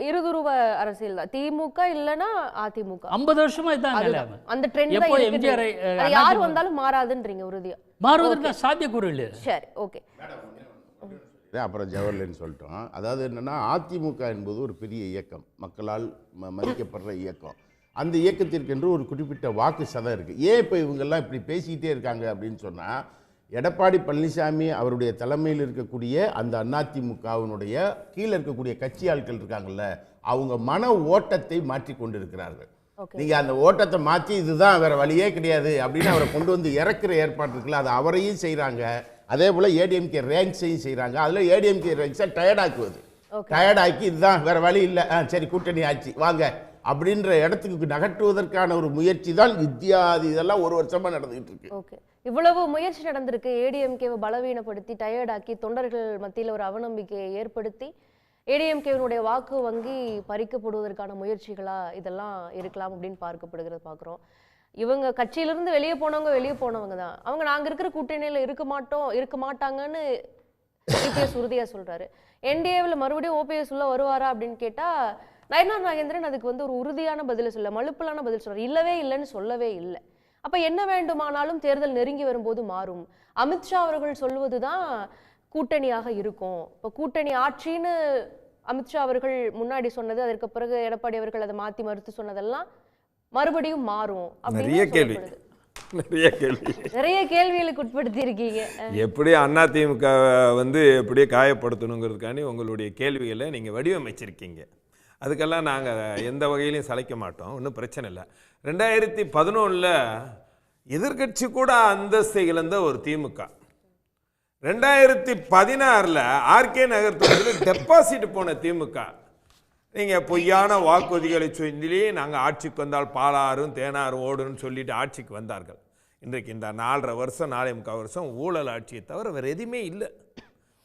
இருதுருவ அரசியல் தான். திமுக இல்லனா அதிமுக 50 வருஷமா இதான் நிலைமை. அந்த ட்ரெண்ட் எப்போ தான் எம்ஜிஆர் இருக்குது. அது யார் வந்தாலும் மாறாதுன்றீங்க உறுதியா? மாறுவதற்கு சாத்தியக்கூறு இல்லை. சரி, ஓகே. அப்புறம் ஜவஹர்லால்னு சொல்லிட்டோம். அதாவது என்னென்னா, அதிமுக என்பது ஒரு பெரிய இயக்கம், மக்களால் மதிக்கப்படுற இயக்கம். அந்த இயக்கத்திற்கென்று ஒரு குறிப்பிட்ட வாக்கு சதம் இருக்குது. ஏன் இப்போ இவங்கெல்லாம் இப்படி பேசிக்கிட்டே இருக்காங்க அப்படின்னு சொன்னால், எடப்பாடி பழனிசாமி அவருடைய தலைமையில் இருக்கக்கூடிய அந்த அதிமுகவினுடைய கீழே இருக்கக்கூடிய கட்சி ஆட்கள் இருக்காங்கல்ல, அவங்க மன ஓட்டத்தை மாற்றி கொண்டு இருக்கிறார்கள். நீங்கள் அந்த ஓட்டத்தை மாற்றி இதுதான் வேறு வழியே கிடையாது அப்படின்னு அவரை கொண்டு வந்து இறக்குற ஏற்பாடு இருக்குல்ல, அது அவரையும் செய்கிறாங்க. அதே போல் ஏடிஎம்கே ரேங்க்ஸையும் செய்கிறாங்க. அதில் ஏடிஎம்கே ரேங்க்ஸை டயர்டாக்குவது, டயர்டாக்கி இதுதான் வேறு வழி இல்லை, சரி கூட்டணி ஆட்சி வாங்க அப்படின்ற இடத்துக்கு நகட்டுவதற்கான ஒரு முயற்சி தான் வித்தியாதி. இதெல்லாம் ஒரு வருஷமாக நடந்துகிட்டு இருக்கு. ஓகே, இவ்வளவு முயற்சி நடந்திருக்கு. ஏடிஎம்கேவை பலவீனப்படுத்தி டயர்டாக்கி தொண்டர்கள் மத்தியில் ஒரு அவநம்பிக்கையை ஏற்படுத்தி ஏடிஎம்கேவினுடைய வாக்கு வங்கி பறிக்கப்படுவதற்கான முயற்சிகளா இதெல்லாம் இருக்கலாம் அப்படின்னு பார்க்குறோம். இவங்க கட்சியிலிருந்து வெளியே போனவங்க தான். அவங்க நாங்கள் இருக்கிற கூட்டணியில் இருக்க மாட்டாங்கன்னு ஓபிஎஸ் உறுதியாக சொல்கிறாரு. என்டிஏவில் மறுபடியும் ஓபிஎஸ் உள்ள வருவாரா அப்படின்னு கேட்டால் நயனார் நாகேந்திரன் அதுக்கு வந்து ஒரு உறுதியான பதிலை சொல்ல, மலுப்பலான பதில் சொல்கிறார். இல்லவே இல்லைன்னு சொல்லவே இல்லை. அப்போ என்ன வேண்டுமானாலும் தேர்தல் நெருங்கி வரும்போது மாறும். அமித்ஷா அவர்கள் சொல்வது தான் கூட்டணியாக இருக்கும். இப்போ கூட்டணி ஆட்சின்னு அமித்ஷா அவர்கள் முன்னாடி சொன்னது, அதற்கு பிறகு எடப்பாடி அவர்கள் அதை மாற்றி மறுத்து சொன்னதெல்லாம் மறுபடியும் மாறும். நிறைய கேள்விகளுக்கு உட்படுத்தி இருக்கீங்க. எப்படி அதிமுக வந்து எப்படியே காயப்படுத்தணுங்கிறதுக்காண்டி உங்களுடைய கேள்விகளை நீங்கள் வடிவமைச்சிருக்கீங்க. அதுக்கெல்லாம் நாங்கள் எந்த வகையிலையும் சளைக்க மாட்டோம், ஒன்றும் பிரச்சனை இல்லை. 2011 எதிர்கட்சி கூட அந்தஸ்தை இழந்த ஒரு திமுக 2016 ஆர்கே நகர் தொகுதியில் டெபாசிட் போன திமுக, நீங்கள் பொய்யான வாக்குறுதிகளை சொல்லி நாங்கள் ஆட்சிக்கு வந்தால் பாலாறும் தேனாரும் ஓடுன்னு சொல்லிட்டு ஆட்சிக்கு வந்தார்கள். இன்றைக்கு இந்த 4.5 வருஷம் 4.25 வருஷம் ஊழல் ஆட்சியை தவிர வேறு எதுவுமே இல்லை.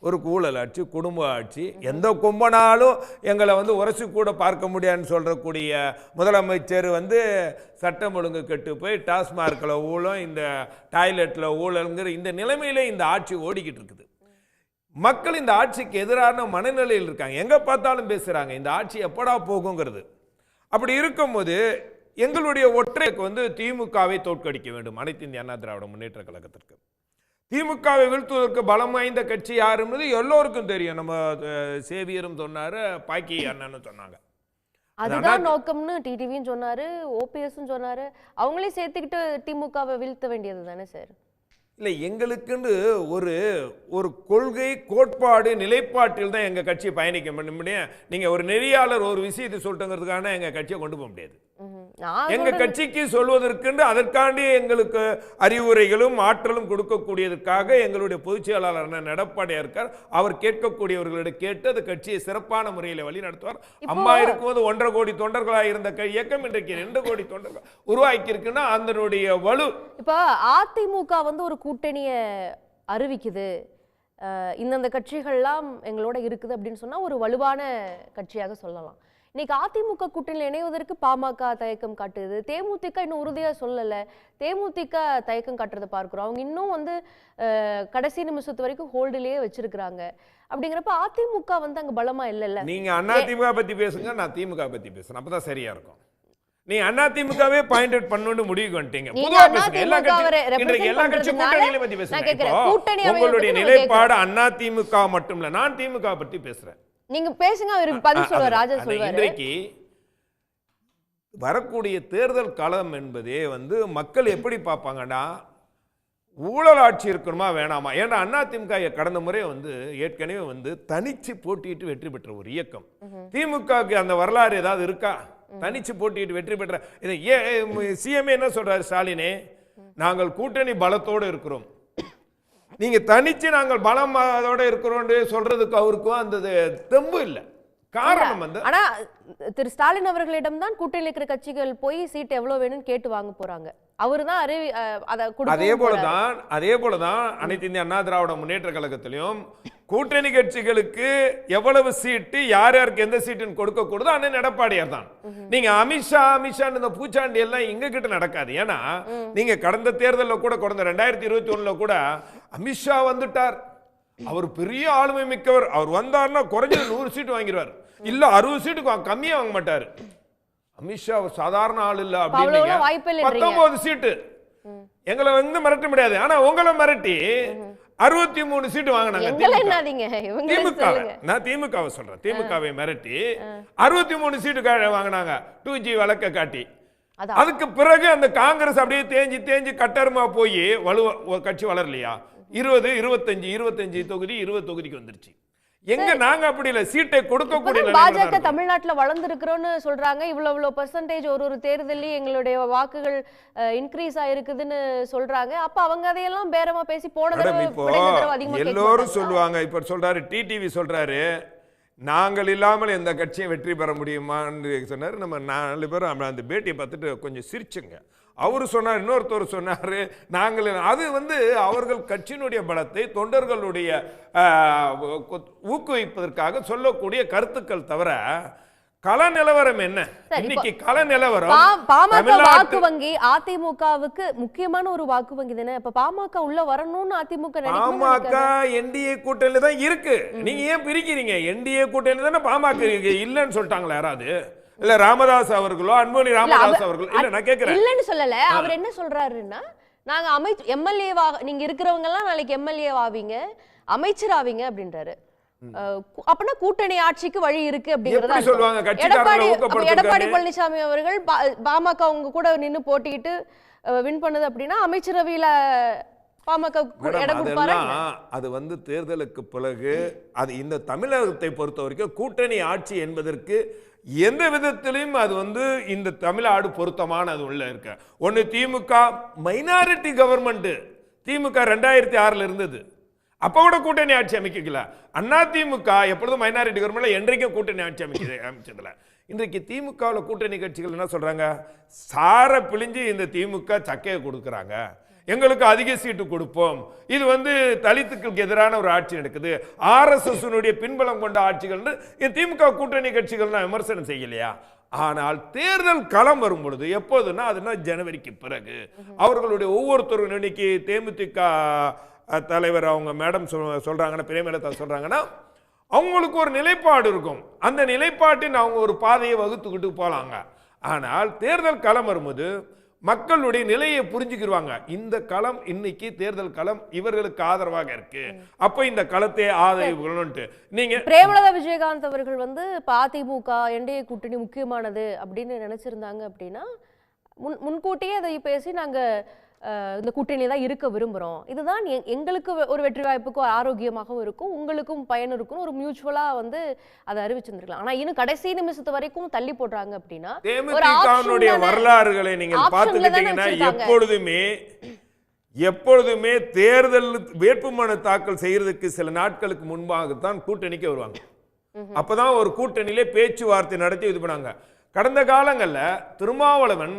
ஒரு ஊழல் ஆட்சி, குடும்ப ஆட்சி. எந்த கும்பனாலும் எங்களை வந்து உரசி கூட பார்க்க முடியாதுன்னு சொல்கிறக்கூடிய முதலமைச்சர் வந்து சட்டம் ஒழுங்கு கெட்டு போய் டாஸ்மார்க்கில் ஊழல், இந்த டாய்லெட்டில் ஊழலுங்கிற இந்த நிலைமையிலே இந்த ஆட்சி ஓடிக்கிட்டு இருக்குது. மக்கள் இந்த ஆட்சிக்கு எதிரான மனநிலையில் இருக்காங்க. எங்கே பார்த்தாலும் பேசுகிறாங்க இந்த ஆட்சி எப்படா போகுங்கிறது. அப்படி இருக்கும்போது எங்களுடைய ஒற்றைக்கு வந்து திமுகவை தோற்கடிக்க வேண்டும், அனைத்து இந்திய அண்ணா திராவிட முன்னேற்ற கழகத்திற்கு. திமுகவை வீழ்த்துவதற்கு பலம் வாய்ந்த கட்சி யாருன்றது எல்லோருக்கும் தெரியும். நம்ம சேவியரும் சொன்னாரு, பாக்கி அண்ணனும் சொன்னாங்க. அதுதான் நோக்கம்னு டிடிவியும் சொன்னாரு, ஓபிஎஸும் சொன்னாரு. அவங்களே சேர்த்துக்கிட்டு திமுகவை வீழ்த்த வேண்டியது தானே சார்? இல்லை, எங்களுக்குன்னு ஒரு கொள்கை, கோட்பாடு, நிலைப்பாட்டில் தான் எங்கள் கட்சியை பயணிக்க முடியும். நீங்கள் ஒரு நெறியாளர் ஒரு விஷயத்தை சொல்லிட்டுங்கிறதுக்கான எங்கள் கட்சியை கொண்டு போக முடியாது. எங்கள் கட்சிக்கு சொல்வதற்கென்று அதற்காண்டி எங்களுக்கு அறிவுரைகளும் ஆற்றலும் கொடுக்கக்கூடியதற்காக எங்களுடைய பொதுச் செயலாளர் எடப்பாடியார் இருக்கார். அவர் கேட்கக்கூடியவர்களிடம் கேட்டு அந்த கட்சியை சிறப்பான முறையில் வழி நடத்துவார். அம்மா இருக்கும்போது 1.5 கோடி தொண்டர்களாக இருந்த இயக்கம் இன்றைக்கு 2 கோடி தொண்டர்கள் உருவாக்கி இருக்குன்னா அதனுடைய வலு. இப்போ அதிமுக வந்து ஒரு கூட்டணியை அறிவிக்குது, இந்தந்த கட்சிகள்லாம் எங்களோட இருக்குது அப்படின்னு சொன்னா ஒரு வலுவான கட்சியாக சொல்லலாம். இன்னைக்கு அதிமுக கூட்டணியில் இணைவதற்கு பாமக தயக்கம் காட்டுது, தேமுதிக இன்னும் உறுதியா சொல்லல, தேமுதிக தயக்கம் காட்டுறதை பார்க்கிறோம். அவங்க இன்னும் வந்து கடைசி நிமிஷத்து வரைக்கும் ஹோல்டிலேயே வச்சிருக்கிறாங்க. அப்படிங்கிறப்ப அதிமுக வந்து அங்க பலமா இல்லைல்ல. நீங்க அதிமுக பத்தி பேசுங்க, நான் திமுக பத்தி பேசுறேன், அப்பதான் சரியா இருக்கும். நீ அதிமுகவே பாயிண்ட் அவுட் பண்ணணும்னு முடிவுக்கு வந்துட்டீங்க. பொதுவா பேசுங்க, எல்லா கட்சி கூட்டணிகளை பத்தி பேசுங்க. உங்களுடைய நிலைப்பாடு அதிமுக மட்டும் இல்ல, நான் திமுக பத்தி பேசுறேன். நீங்க பேசுங்க, அவருக்கு பதில் சொல்வார், ராஜா சொல்வார். இன்றைக்கு வரக்கூடிய தேர்தல் களம் என்பதே வந்து மக்கள் எப்படி பார்ப்பாங்கன்னா, ஊழல் ஆட்சி இருக்கணுமா வேணாமா? ஏன்னா அதிமுக கடந்த முறை வந்து ஏற்கனவே வந்து தனிச்சு போட்டியிட்டு வெற்றி பெற்ற ஒரு இயக்கம். திமுகவுக்கு அந்த வரலாறு ஏதாவது இருக்கா? தனிச்சு போட்டியிட்டு வெற்றி பெற்ற சிஎம் என்ன சொல்றாரு ஸ்டாலினே, நாங்கள் கூட்டணி பலத்தோடு இருக்கிறோம், நீங்க தனிச்சு நாங்கள் பலத்தோட இருக்கிறோம் சொல்றதுக்கு அவருக்கும் அந்த தெம்பு இல்லை. காரணம் வந்து ஆனா திரு ஸ்டாலின் அவர்களிடம் தான் கூட்டணியில் இருக்கிற கட்சிகள் போய் சீட் எவ்வளவு வேணும்னு கேட்டு வாங்க போறாங்க. அவருதான் அதே போலதான் அனைத்து இந்திய அண்ணா திராவிட முன்னேற்ற கழகத்திலையும் கூட்டணி கட்சிகளுக்கு எவ்வளவு சீட்டு யார் யாருக்கு எந்த சீட்டுன்னு கொடுக்க கூடாது அண்ணன் எடப்பாடியார் தான். நீங்க அமித்ஷா இந்த பூச்சாண்டி எல்லாம் எங்க கிட்ட நடக்காது. ஏன்னா நீங்க கடந்த தேர்தலில் கூட கடந்த 2021 கூட அமித்ஷா வந்துட்டார், அவர் பெரிய ஆளுமை மிக்கவர், அவர் வந்தார்னா குறைஞ்சது 100 சீட்டு வாங்கிடுவார், இல்ல 60 சீட்டுக்கு கம்மியா வாங்க மாட்டாரு. அமித்ஷா ஒரு சாதாரண ஆள் இல்ல அப்படின்னு 19 சீட்டு எங்களை வந்து மிரட்ட முடியாது. ஆனா உங்களை மிரட்டி 63 சீட்டு வாங்கினாங்க திமுக. நான் திமுகவை சொல்றேன், திமுகவை மிரட்டி 63 சீட்டு வாங்கினாங்க 2G வழக்க காட்டி. அதுக்கு பிறகு அந்த காங்கிரஸ் அப்படியே தேஞ்சு கட்டருமா போய் கட்சி வளரலையா? 20 25 தொகுதி 20 தொகுதிக்கு வந்துருச்சு. எங்க நாங்க அப்படி இல்ல, சீட்டை கொடுக்க கூடிய பாஜக தமிழ்நாட்டுல வளர்ந்திருக்கிறோம்னு சொல்றாங்க. இவ்வளவு பெர்சன்டேஜ் ஒரு தேர்தலில் எங்களுடைய வாக்குகள் இன்க்ரீஸ் ஆயிருக்குதுன்னு சொல்றாங்க. அப்ப அவங்க அதையெல்லாம் பேரமா பேசி எல்லோரும் சொல்லுவாங்க. இப்ப சொல்றாரு டிடிவி சொல்றாரு, நாங்கள் இல்லாமல் எந்த கட்சியும் வெற்றி பெற முடியுமான்னு சொன்னாரு. நம்ம 4 பேரும் அந்த பேட்டியை பார்த்துட்டு கொஞ்சம் சிரிச்சுங்க. அவரு சொன்னார், இன்னொருத்தர் சொன்னாரு நாங்கள். அது வந்து அவர்கள் கட்சியினுடைய பலத்தை தொண்டர்களுடைய ஊக்குவிப்பதற்காக சொல்லக்கூடிய கருத்துக்கள் தவிர கள நிலவரம் என்ன? இன்னைக்கு கள நிலவரம் பாமக வாக்கு வங்கி அதிமுகவுக்கு முக்கியமான ஒரு வாக்கு வங்கி தானே. இப்ப பாமக உள்ள வரணும்னு அதிமுக பாமக என்டிஏ கூட்டணியில தான் இருக்கு. நீங்க ஏன் பிரிக்கிறீங்க? என்டிஏ கூட்டணி தானே பாமக இல்லன்னு சொல்லிட்டாங்களா யாராவது? இல்ல ராமதாஸ் அவர்களோ அன்புமணி ராமதாஸ் அவர்களோ? இல்ல நான் கேக்குறேன், இல்லன்னு சொல்லல. அவர் என்ன சொல்றாருன்னா, நாங்க எம்எல்ஏ நீங்க இருக்கிறவங்க எல்லாம் நாளைக்கு எம்எல்ஏ ஆவீங்க, அமைச்சர் ஆவீங்க அப்படின்றாரு. அப்பனா கூட்டணி ஆட்சிக்கு வழி இருக்கு அப்படிங்கறத சொல்லுவாங்க. எடப்பாடி பழனிசாமி அவர்கள் பாமக அவங்க கூட நின்னு போட்டிட்டு வின் பண்ணது அப்படின்னா அமைச்சரவையில பாமக இடம் கொடுப்பாரா? அது வந்து தேர்தலுக்கு பிறகு அது இந்த தமிழகத்தை பொறுத்த வரைக்கும் கூட்டணி ஆட்சி என்பதற்கு எந்த விதத்திலும் அது வந்து இந்த தமிழ்நாடு பொருத்தமான அது உள்ள இருக்க. ஒன்னு திமுக மைனாரிட்டி கவர்மெண்ட், திமுக 2006 இருந்தது, அப்ப கூட கூட்டணி ஆட்சி அமைக்கல. அண்ணா திமுக எப்பொழுதும் மைனாரிட்டி கவர்மெண்ட்ல என்றைக்கும் கூட்டணி ஆட்சி அமைச்சதுல. இன்றைக்கு திமுகவில் கூட்டணி கட்சிகள் என்ன சொல்றாங்க? சார பிழிஞ்சு இந்த திமுக சக்கையை கொடுக்குறாங்க, எங்களுக்கு அதிக சீட்டு கொடுப்போம், இது வந்து தலித்துக்கு எதிரான ஒரு ஆட்சி நடக்குது, RSS பின்பலம் கொண்ட ஆட்சிகள் திமுக கூட்டணி கட்சிகள் விமர்சனம் செய்யலையா? ஆனால் தேர்தல் களம் வரும் பொழுது எப்போதுன்னா அதுனா ஜனவரிக்கு பிறகு அவர்களுடைய ஒவ்வொருத்தரும் இன்னைக்கு தேமுதிக தலைவர் அவங்க மேடம் சொல்றாங்கன்னா, பிரேமலதா சொல்றாங்கன்னா, அவங்களுக்கு ஒரு நிலைப்பாடு இருக்கும். அந்த நிலைப்பாட்டின் அவங்க ஒரு பாதையை வகுத்துக்கிட்டு போலாங்க. ஆனால் தேர்தல் களம் வரும்போது மக்களுடைய நிலையை புரிஞ்சுக்கிடுவாங்க. இந்த களம் இன்னைக்கு தேர்தல் களம் இவர்களுக்கு ஆதரவாக இருக்கு, அப்ப இந்த களத்தை ஆதரவு. நீங்க பிரேமலதா விஜயகாந்த் அவர்கள் வந்து அதிமுக என்டிஏ கூட்டணி முக்கியமானது அப்படின்னு நினைச்சிருந்தாங்க அப்படின்னா முன்கூட்டியே அதை பேசி நாங்க இந்த கூட்டணியில தான் இருக்க விரும்புறோம், இதுதான் எங்களுக்கு ஒரு வெற்றி வாய்ப்புக்கும் ஆரோக்கியமாகவும் இருக்கும், உங்களுக்கும் பயன் இருக்கும், ஒரு மியூச்சுவலா வந்து அதை அறிவிச்சிருந்திருக்கலாம். ஆனா இன்னும் கடைசி நிமிஷத்து வரைக்கும் தள்ளி போடுறாங்க அப்படின்னா தேமுதிகவுடைய வரலாறுகளை நீங்கள் பார்த்துக்கிட்டீங்கன்னா எப்பொழுதுமே தேர்தல் வேட்புமனு தாக்கல் செய்யறதுக்கு சில நாட்களுக்கு முன்பாகத்தான் கூட்டணிக்கு வருவாங்க. அப்பதான் ஒரு கூட்டணியிலே பேச்சுவார்த்தை நடத்தி இது பண்ணாங்க. கடந்த காலங்கள்ல திருமாவளவன்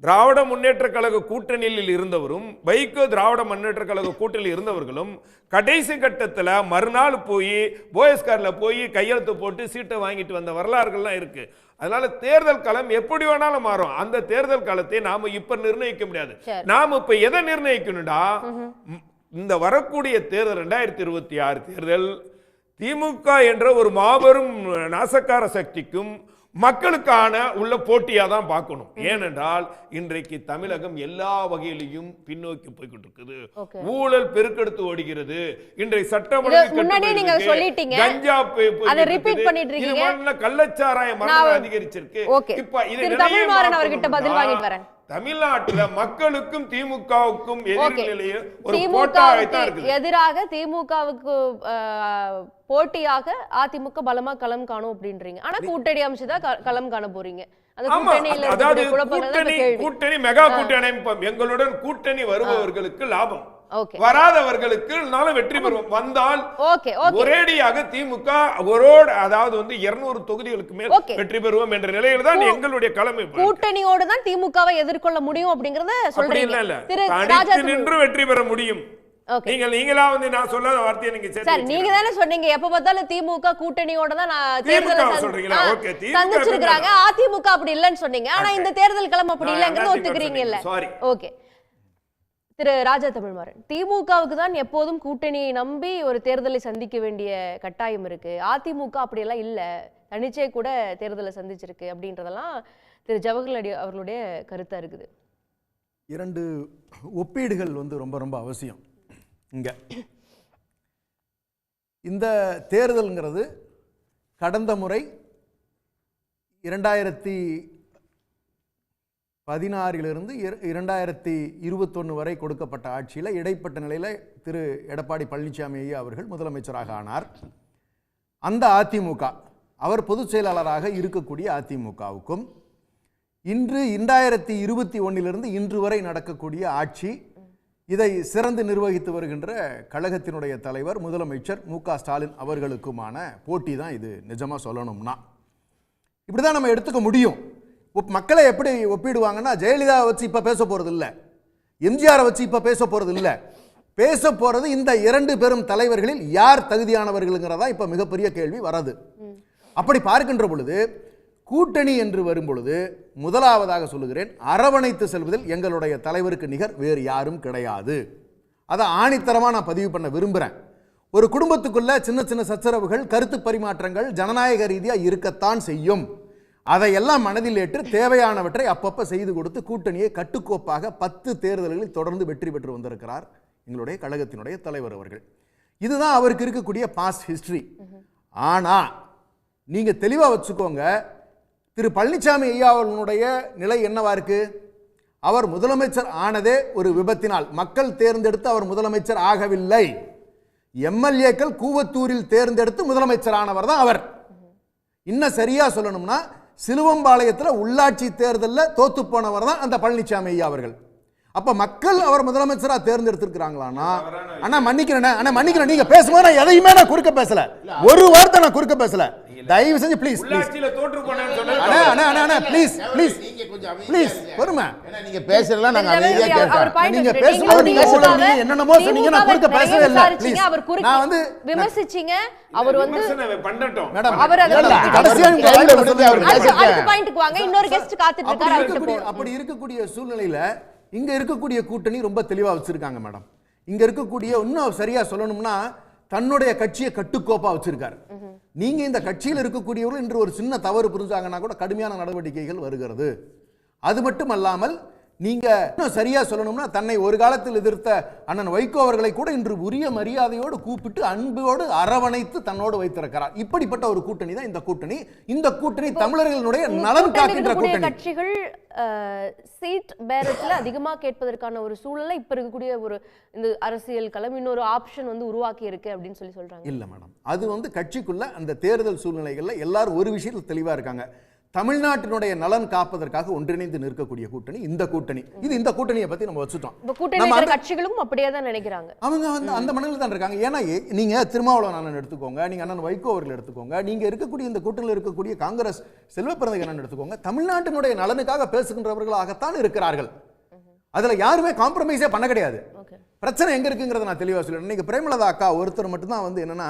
திராவிட முன்னேற்ற கழக கூட்டணியில் இருந்தவரும் வைகோ திராவிட முன்னேற்ற கழக கூட்டணியில் இருந்தவர்களும் கடைசி கட்டத்தில் மறுநாள் போய் போயஸ்கார்ல போய் கையெழுத்து போட்டு சீட்டை வாங்கிட்டு வந்த வரலாறுகள்லாம் இருக்கு. அதனால தேர்தல் களம் எப்படி வேணாலும் மாறும். அந்த தேர்தல் களத்தை நாம இப்ப நிர்ணயிக்க முடியாது. நாம இப்ப எதை நிர்ணயிக்கணும்டா, இந்த வரக்கூடிய தேர்தல் 2026 தேர்தல் திமுக என்ற ஒரு மாபெரும் நாசக்கார சக்திக்கும் மக்களுக்கான உள்ள போட்டியா தான் பார்க்கணும். ஏனென்றால் இன்றைக்கு தமிழகம் எல்லா வகையிலையும் பின்னோக்கி போய்கிட்டு இருக்குது, ஊழல் பெருக்கெடுத்து ஓடுகிறது, இன்றைய சட்டமன்ற கள்ளச்சாராய மரணம் அதிகரிச்சிருக்கு. இப்ப இது தமிழ்நாட்டுல மக்களுக்கும் திமுகவுக்கும் எதிராக திமுகவுக்கு போட்டியாக அதிமுக பலமா களம் காணும் அப்படின்றீங்க. ஆனா கூட்டணி அமைச்சுதான் களம் காண போறீங்க. கூட்டணி மெகா கூட்டணி அமைப்போம். எங்களுடன் கூட்டணி வருபவர்களுக்கு லாபம், வராதவர்களுக்கு வெற்றி பெறுவோம். வந்தால் ஒரேடியாக திமுக அதாவது 200 தொகுதிகளுக்கு மேல் வெற்றி பெறுவோம் என்ற நிலையில தான் எங்களுடைய களம். கூட்டணியோடு தான் திமுகவை எதிர்கொள்ள முடியும் அப்படிங்கறத சொல்றீங்க. நின்று வெற்றி பெற முடியும். நீங்களா வந்து நான் சொல்லாத வார்த்தையை நீங்க சார் நீங்க தானே சொன்னீங்க எப்ப பார்த்தாலும் திமுக கூட்டணியோட தான் நான் தேர்தலை சந்திச்சிருக்காங்க, அதிமுக அப்படி இல்லைன்னு சொன்னீங்க. ஆனா இந்த தேர்தல் களம் அப்படி இல்லைங்கிறது ஒத்துக்கிறீங்க இல்ல? ஓகே. திரு ராஜா தமிழ்மாறன், திமுகவுக்கு தான் எப்போதும் கூட்டணியை நம்பி ஒரு தேர்தலை சந்திக்க வேண்டிய கட்டாயம் இருக்கு, அதிமுக அப்படியெல்லாம் இல்ல, தனிச்சே கூட தேர்தலை சந்திச்சிருக்கு அப்படின்றதெல்லாம் திரு ஜவஹர்லால் அவர்களுடைய கருத்தா இருக்குது. இரண்டு ஒப்பீடுகள் வந்து ரொம்ப ரொம்ப அவசியம். இங்க இந்த தேர்தல்ங்கிறது கடந்த முறை 2016 2021 வரை கொடுக்கப்பட்ட ஆட்சியில் இடைப்பட்ட நிலையில் திரு எடப்பாடி பழனிசாமி ஐயா அவர்கள் முதலமைச்சராக ஆனார். அந்த அதிமுக, அவர் பொதுச் செயலாளராக இருக்கக்கூடிய அதிமுகவுக்கும் இன்று 2021 இன்று வரை நடக்கக்கூடிய ஆட்சி, இதை சிறந்து நிர்வகித்து வருகின்ற கழகத்தினுடைய தலைவர் முதலமைச்சர் மு.க. ஸ்டாலின் அவர்களுக்குமான போட்டி தான் இது. நிஜமா சொல்லணும்னா இப்படிதான் நம்ம எடுத்துக்க முடியும். மக்களை எப்படி ஒப்பிடுவாங்கன்னா, ஜெயலலிதாவை வச்சு இப்ப பேச போறது இல்லை, எம்ஜிஆரை வச்சு இப்ப பேச போறது இல்லை, பேச போறது இந்த இரண்டு பெரும் தலைவர்களில் யார் தகுதியானவர்கள்ங்கிறதா இப்ப மிகப்பெரிய கேள்வி வரது. அப்படி பார்க்கின்ற பொழுது கூட்டணி என்று வரும் பொழுது முதலாவதாக சொல்லுகிறேன், அரவணைத்து செல்வதில் எங்களுடைய தலைவருக்கு நிகர் வேறு யாரும் கிடையாது. அதை ஆணித்தரமா நான் பதிவு பண்ண விரும்புகிறேன். ஒரு குடும்பத்துக்குள்ள சின்ன சின்ன சச்சரவுகள், கருத்து பரிமாற்றங்கள் ஜனநாயக ரீதியாக இருக்கத்தான் செய்யும். அதையெல்லாம் மனதில் ஏற்று தேவையானவற்றை அப்பப்ப செய்து கொடுத்து கூட்டணியை கட்டுக்கோப்பாக 10 தேர்தல்களில் தொடர்ந்து வெற்றி பெற்று வந்திருக்கிறார் எங்களுடைய கழகத்தினுடைய தலைவர் அவர்கள். இதுதான் அவருக்கு இருக்கக்கூடிய பாஸ்ட் ஹிஸ்டரி. ஆனா நீங்க தெளிவா வச்சுக்கோங்க, திரு பழனிசாமி ஐயா அவர்களுடைய நிலை என்னவா இருக்கு? அவர் முதலமைச்சர் ஆனதே ஒரு விபத்தினால். மக்கள் தேர்ந்தெடுத்து அவர் முதலமைச்சர் ஆகவில்லை. எம்எல்ஏக்கள் கூவத்தூரில் தேர்ந்தெடுத்து முதலமைச்சர் ஆனவர் தான் அவர். இன்னும் சரியா சொல்லணும்னா, சிலுவம்பாளையத்தில் உள்ளாட்சி தேர்தலில் தோத்து போனவர் தான் அந்த பழனிசாமி ஐயா அவர்கள். அப்ப மக்கள் அவர் முதலமைச்சரா தேர்ந்தெடுத்திருக்கிறாங்களான்னா, அண்ணா மன்னிக்கிறேன், நீங்க பேசும்போது நான் எதையுமே நான் குறுக்க பேசல, ஒரு வார்த்தை நான் குறுக்க பேசல. தயவு செஞ்சு ப்ளீஸ் பொறுமை, நீங்க பேசலாம், நாங்க அமைதியா கேட்கிறோம். நீங்க பேசும்போது நீங்க என்னென்னமோ சொன்னீங்க, நான் குறுக்க பேசவே இல்ல. ப்ளீஸ், நான் வந்து விமர்சிச்சீங்க, அவர் வந்து பண்ணட்டும் மேடம், அவர் கடைசியா நீங்க லைன்ல விடுங்க, அவர் பேசட்டும். அடுத்த பாயிண்ட்க்கு வாங்க, இன்னொரு கெஸ்ட் காத்துட்டு இருக்காரு. அப்படி இருக்கக்கூடிய சூழ்நிலையில இங்க இருக்கக்கூடிய கூட்டணி ரொம்ப தெளிவா வச்சிருக்காங்க மேடம். இங்க இருக்கக்கூடிய, இன்னும் சரியா சொல்லணும்னா, தன்னுடைய கட்சியை கட்டுக்கோப்பா வச்சிருக்காரு. நீங்க இந்த கட்சியில் இருக்கக்கூடியவர்கள் இன்று ஒரு சின்ன தவறு புரிஞ்சாங்கன்னா கூட கடுமையான நடவடிக்கைகள் வருகிறது. அது மட்டும் அல்லாமல் நீங்க இன்னும் சரியா சொல்லணும்னா, தன்னை ஒரு காலத்தில் எதிர்த்த அண்ணன் வைகோ அவர்களை கூட இன்று உரிய மரியாதையோடு கூப்பிட்டு அன்போடு அரவணைத்து தன்னோடு வைத்திருக்கிறார். இப்படிப்பட்ட ஒரு கூட்டணி தான் இந்த கூட்டணி. இந்த கூட்டணி தமிழர்களுடைய நலன் காக்கின்ற கூட்டணி. கட்சிகள் சீட் பேரத்தில் அதிகமாக கேட்பதற்கான ஒரு சூழலை இப்ப இருக்கக்கூடிய ஒரு இந்த அரசியல் களம் இன்னொரு ஆப்ஷன் வந்து உருவாக்கி இருக்கு அப்படின்னு சொல்றாங்க. இல்ல மேடம், அது வந்து கட்சிக்குள்ள அந்த தேர்தல் சூழ்நிலைகள்ல எல்லாரும் ஒரு விஷயத்தில் தெளிவா இருக்காங்க. தமிழ்நாட்டினுடைய நலன் காப்பதற்காக ஒன்றிணைந்து நிற்கக்கூடிய கூட்டணி இந்த கூட்டணி. இது இந்த கூட்டணியை பத்தி நம்ம வச்சுட்டோம். கூட்டணி கட்சிகளும் அப்படியே தான் நினைக்கிறாங்க. அவங்க அந்த மனநிலை தான் இருக்காங்க. ஏன்னா நீங்க திருமாவளவன் அண்ணன் எடுத்துக்கோங்க, நீங்க அண்ணன் வைகோ அவர்கள் எடுத்துக்கோங்க, நீங்க இருக்கக்கூடிய இந்த கூட்டணியில் இருக்கக்கூடிய காங்கிரஸ் செல்வப்பிரந்தகை அண்ணன் எடுத்துக்கோங்க, தமிழ்நாட்டினுடைய நலனுக்காக பேசுகின்றவர்களாகத்தான் இருக்கிறார்கள். அதுல யாருமே காம்ப்ரமைஸே பண்ண கிடையாது. பிரச்சனை எங்க இருக்குங்கிறத நான் தெளிவா சொல்றேன். இன்னைக்கு பிரேமலதா அக்கா ஒருத்தர் மட்டும்தான் வந்து என்னன்னா,